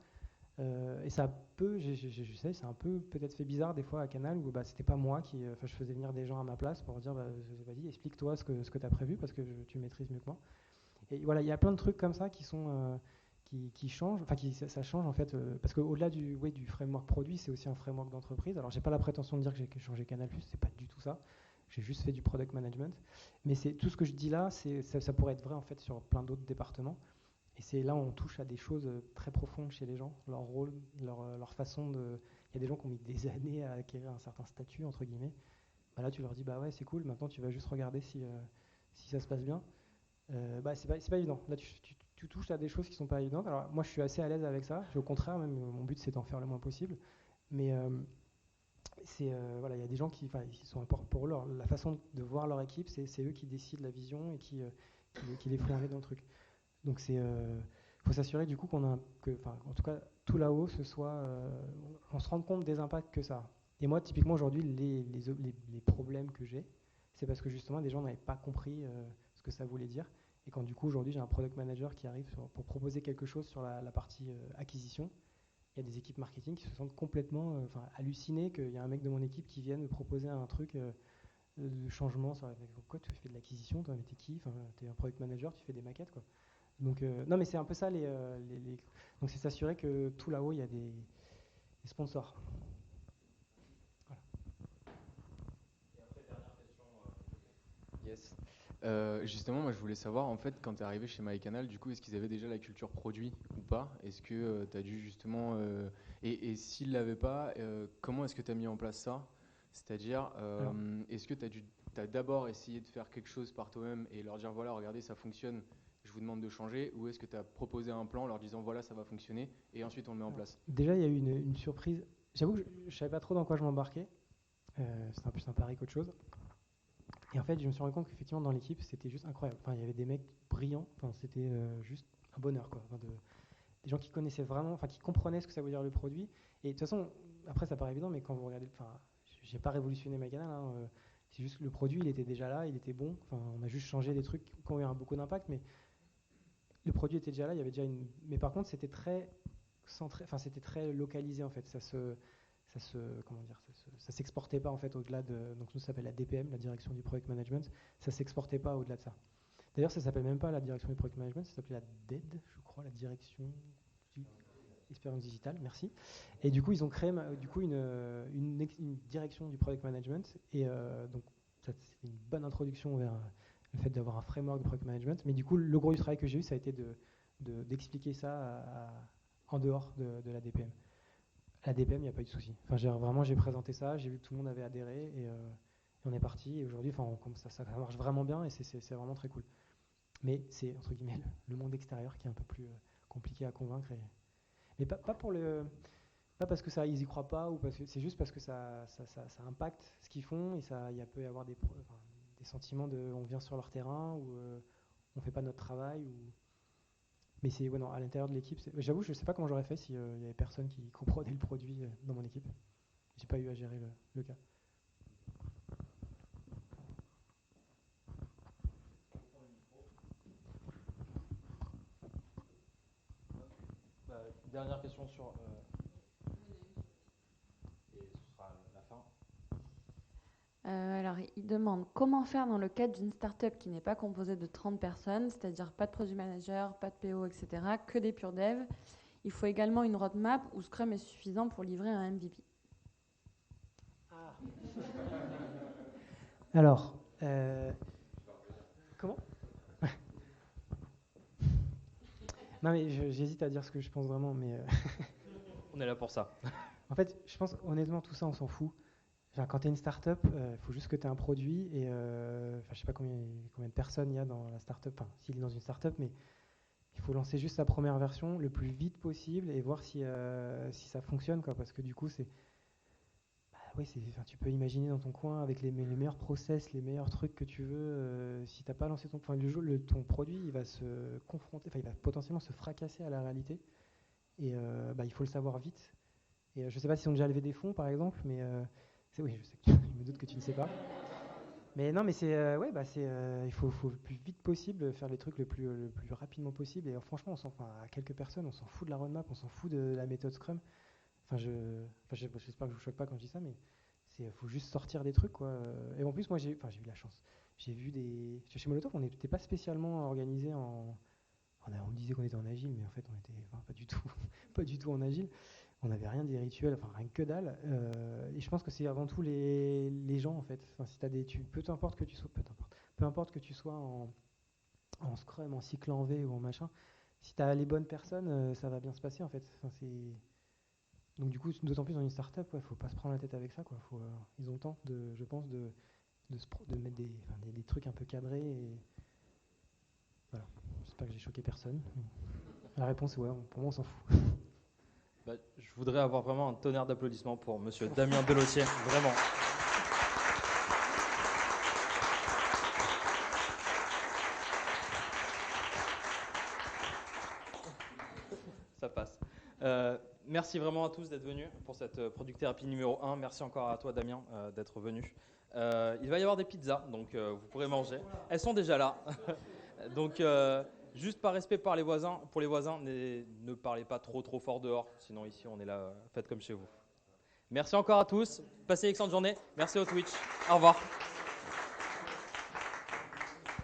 Et ça peut, je sais, c'est un peu peut-être fait bizarre des fois à Canal où c'était pas moi je faisais venir des gens à ma place pour dire vas-y, explique-toi ce que tu as prévu parce que tu maîtrises mieux que moi. Et voilà, il y a plein de trucs comme ça qui sont qui changent, enfin ça change en fait, parce qu'au-delà du framework produit, c'est aussi un framework d'entreprise. Alors j'ai pas la prétention de dire que j'ai changé Canal+, c'est pas du tout ça. J'ai juste fait du product management. Mais c'est tout ce que je dis là, ça pourrait être vrai en fait sur plein d'autres départements. Et c'est là où on touche à des choses très profondes chez les gens, leur rôle, leur façon de. Il y a des gens qui ont mis des années à acquérir un certain statut entre guillemets. Bah là tu leur dis bah ouais c'est cool, maintenant tu vas juste regarder si ça se passe bien. Bah c'est pas évident. Là tu touches à des choses qui sont pas évidentes. Alors moi je suis assez à l'aise avec ça. Au contraire même mon but c'est d'en faire le moins possible. Mais voilà, il y a des gens qui sont importants pour eux. La façon de voir leur équipe, c'est eux qui décident la vision et qui les font aller dans le truc. Donc faut s'assurer du coup en tout cas tout là-haut, on se rende compte des impacts que ça a. Et moi typiquement aujourd'hui les problèmes que j'ai, c'est parce que justement des gens n'avaient pas compris ce que ça voulait dire. Et quand du coup aujourd'hui j'ai un product manager qui arrive pour proposer quelque chose sur la partie acquisition, il y a des équipes marketing qui se sentent complètement hallucinées qu'il y a un mec de mon équipe qui vienne me proposer un truc de changement. Quoi, tu fais de l'acquisition, toi, mais t'es qui? T'es un product manager, tu fais des maquettes, quoi. Donc, non, mais c'est un peu ça. Donc, c'est s'assurer que tout là-haut, il y a des sponsors. Voilà. Et après, dernière question. Yes. Justement, moi je voulais savoir, en fait, quand tu es arrivé chez MyCanal, du coup, est-ce qu'ils avaient déjà la culture produit ou pas? Est-ce que tu as dû justement. Et s'ils ne l'avaient pas, comment est-ce que tu as mis en place ça? C'est-à-dire, est-ce que tu as d'abord essayé de faire quelque chose par toi-même et leur dire voilà, regardez, ça fonctionne, je vous demande de changer? Ou est-ce que tu as proposé un plan en leur disant voilà, ça va fonctionner et ensuite on le met en place? Déjà, il y a eu une surprise. J'avoue que je ne savais pas trop dans quoi je m'embarquais. C'était plus un pari qu'autre chose. Et en fait, je me suis rendu compte qu'effectivement, dans l'équipe, c'était juste incroyable. Enfin, il y avait des mecs brillants. Enfin, c'était juste un bonheur, quoi. Des gens qui connaissaient vraiment, qui comprenaient ce que ça voulait dire le produit. Et de toute façon, après, ça paraît évident, mais quand vous regardez, j'ai pas révolutionné MyCanal. C'est juste que le produit, il était déjà là, il était bon. On a juste changé des trucs qui ont eu beaucoup d'impact, mais le produit était déjà là. Il y avait déjà une. Mais par contre, c'était très centré. C'était très localisé en fait. Ça s'exportait pas en fait au-delà de. Donc nous, ça s'appelle la DPM, la direction du product management. Ça s'exportait pas au-delà de ça. D'ailleurs, ça s'appelle même pas la direction du product management, ça s'appelait la DED, je crois, la direction du expérience digitale. Merci. Et du coup, ils ont créé une direction du product management. Et donc, ça, c'est une bonne introduction vers le fait d'avoir un framework de product management. Mais du coup, le gros du travail que j'ai eu, ça a été d'expliquer ça en dehors de la DPM. La DPM, il n'y a pas eu de souci. J'ai présenté ça, j'ai vu que tout le monde avait adhéré et on est parti. Et aujourd'hui, ça marche vraiment bien et c'est vraiment très cool. Mais c'est entre guillemets le monde extérieur qui est un peu plus compliqué à convaincre. Mais pas parce que ils y croient pas ou parce que c'est juste parce que ça impacte ce qu'ils font et il peut y avoir des sentiments de on vient sur leur terrain ou on fait pas notre travail ou. Mais c'est non, à l'intérieur de l'équipe. J'avoue, je sais pas comment j'aurais fait s'il y avait personne qui comprenait le produit dans mon équipe. J'ai pas eu à gérer le cas. Dernière question sur. Et ce sera la fin. Alors, il demande comment faire dans le cadre d'une start-up qui n'est pas composée de 30 personnes, c'est-à-dire pas de product manager, pas de PO, etc., que des pure devs. Il faut également une roadmap où Scrum est suffisant pour livrer un MVP. Alors, comment? Non, mais j'hésite à dire ce que je pense vraiment, mais. On est là pour ça. En fait, je pense honnêtement, tout ça, on s'en fout. Quand tu es une start-up, il faut juste que tu aies un produit et je sais pas combien de personnes il y a dans la start-up, s'il est dans une start-up, mais il faut lancer juste sa première version le plus vite possible et voir si ça fonctionne, quoi, parce que du coup, tu peux imaginer dans ton coin avec les meilleurs process, les meilleurs trucs que tu veux, si tu n'as pas lancé ton produit, il va se confronter, il va potentiellement se fracasser à la réalité et il faut le savoir vite. Et je sais pas s'ils ont déjà levé des fonds, par exemple, mais oui, je sais je me doute que tu ne sais pas. Mais non, mais il faut le plus vite possible faire les trucs le plus rapidement possible. Et franchement, à quelques personnes, on s'en fout de la roadmap, on s'en fout de la méthode Scrum. J'espère que je vous choque pas quand je dis ça, mais faut juste sortir des trucs, quoi. Et en plus, moi, j'ai eu la chance. j'ai vu chez Molotov, on n'était pas spécialement organisé on disait qu'on était en agile, mais en fait, on était pas du tout, pas du tout en agile. On n'avait rien des rituels, enfin rien que dalle. Et je pense que c'est avant tout les gens en fait. Enfin, si t'as peu importe que tu sois en Scrum, en cycle en V ou en machin, si tu as les bonnes personnes, ça va bien se passer en fait. Enfin, donc du coup, d'autant plus dans une startup, il faut pas se prendre la tête avec ça, quoi. Ils ont le temps, je pense, de mettre des trucs un peu cadrés. Et voilà. J'espère que j'ai choqué personne. La réponse est ouais, pour moi on s'en fout. Bah, je voudrais avoir vraiment un tonnerre d'applaudissements pour monsieur Damien Delossier, vraiment. Ça passe. Merci vraiment à tous d'être venus pour cette Product Therapy numéro 1. Merci encore à toi Damien d'être venu. Il va y avoir des pizzas, donc vous pourrez manger. Elles sont déjà là. Donc juste par respect pour les voisins, ne parlez pas trop fort dehors. Sinon ici on est là, faites comme chez vous. Merci encore à tous. Passez une excellente journée. Merci au Twitch. Au revoir.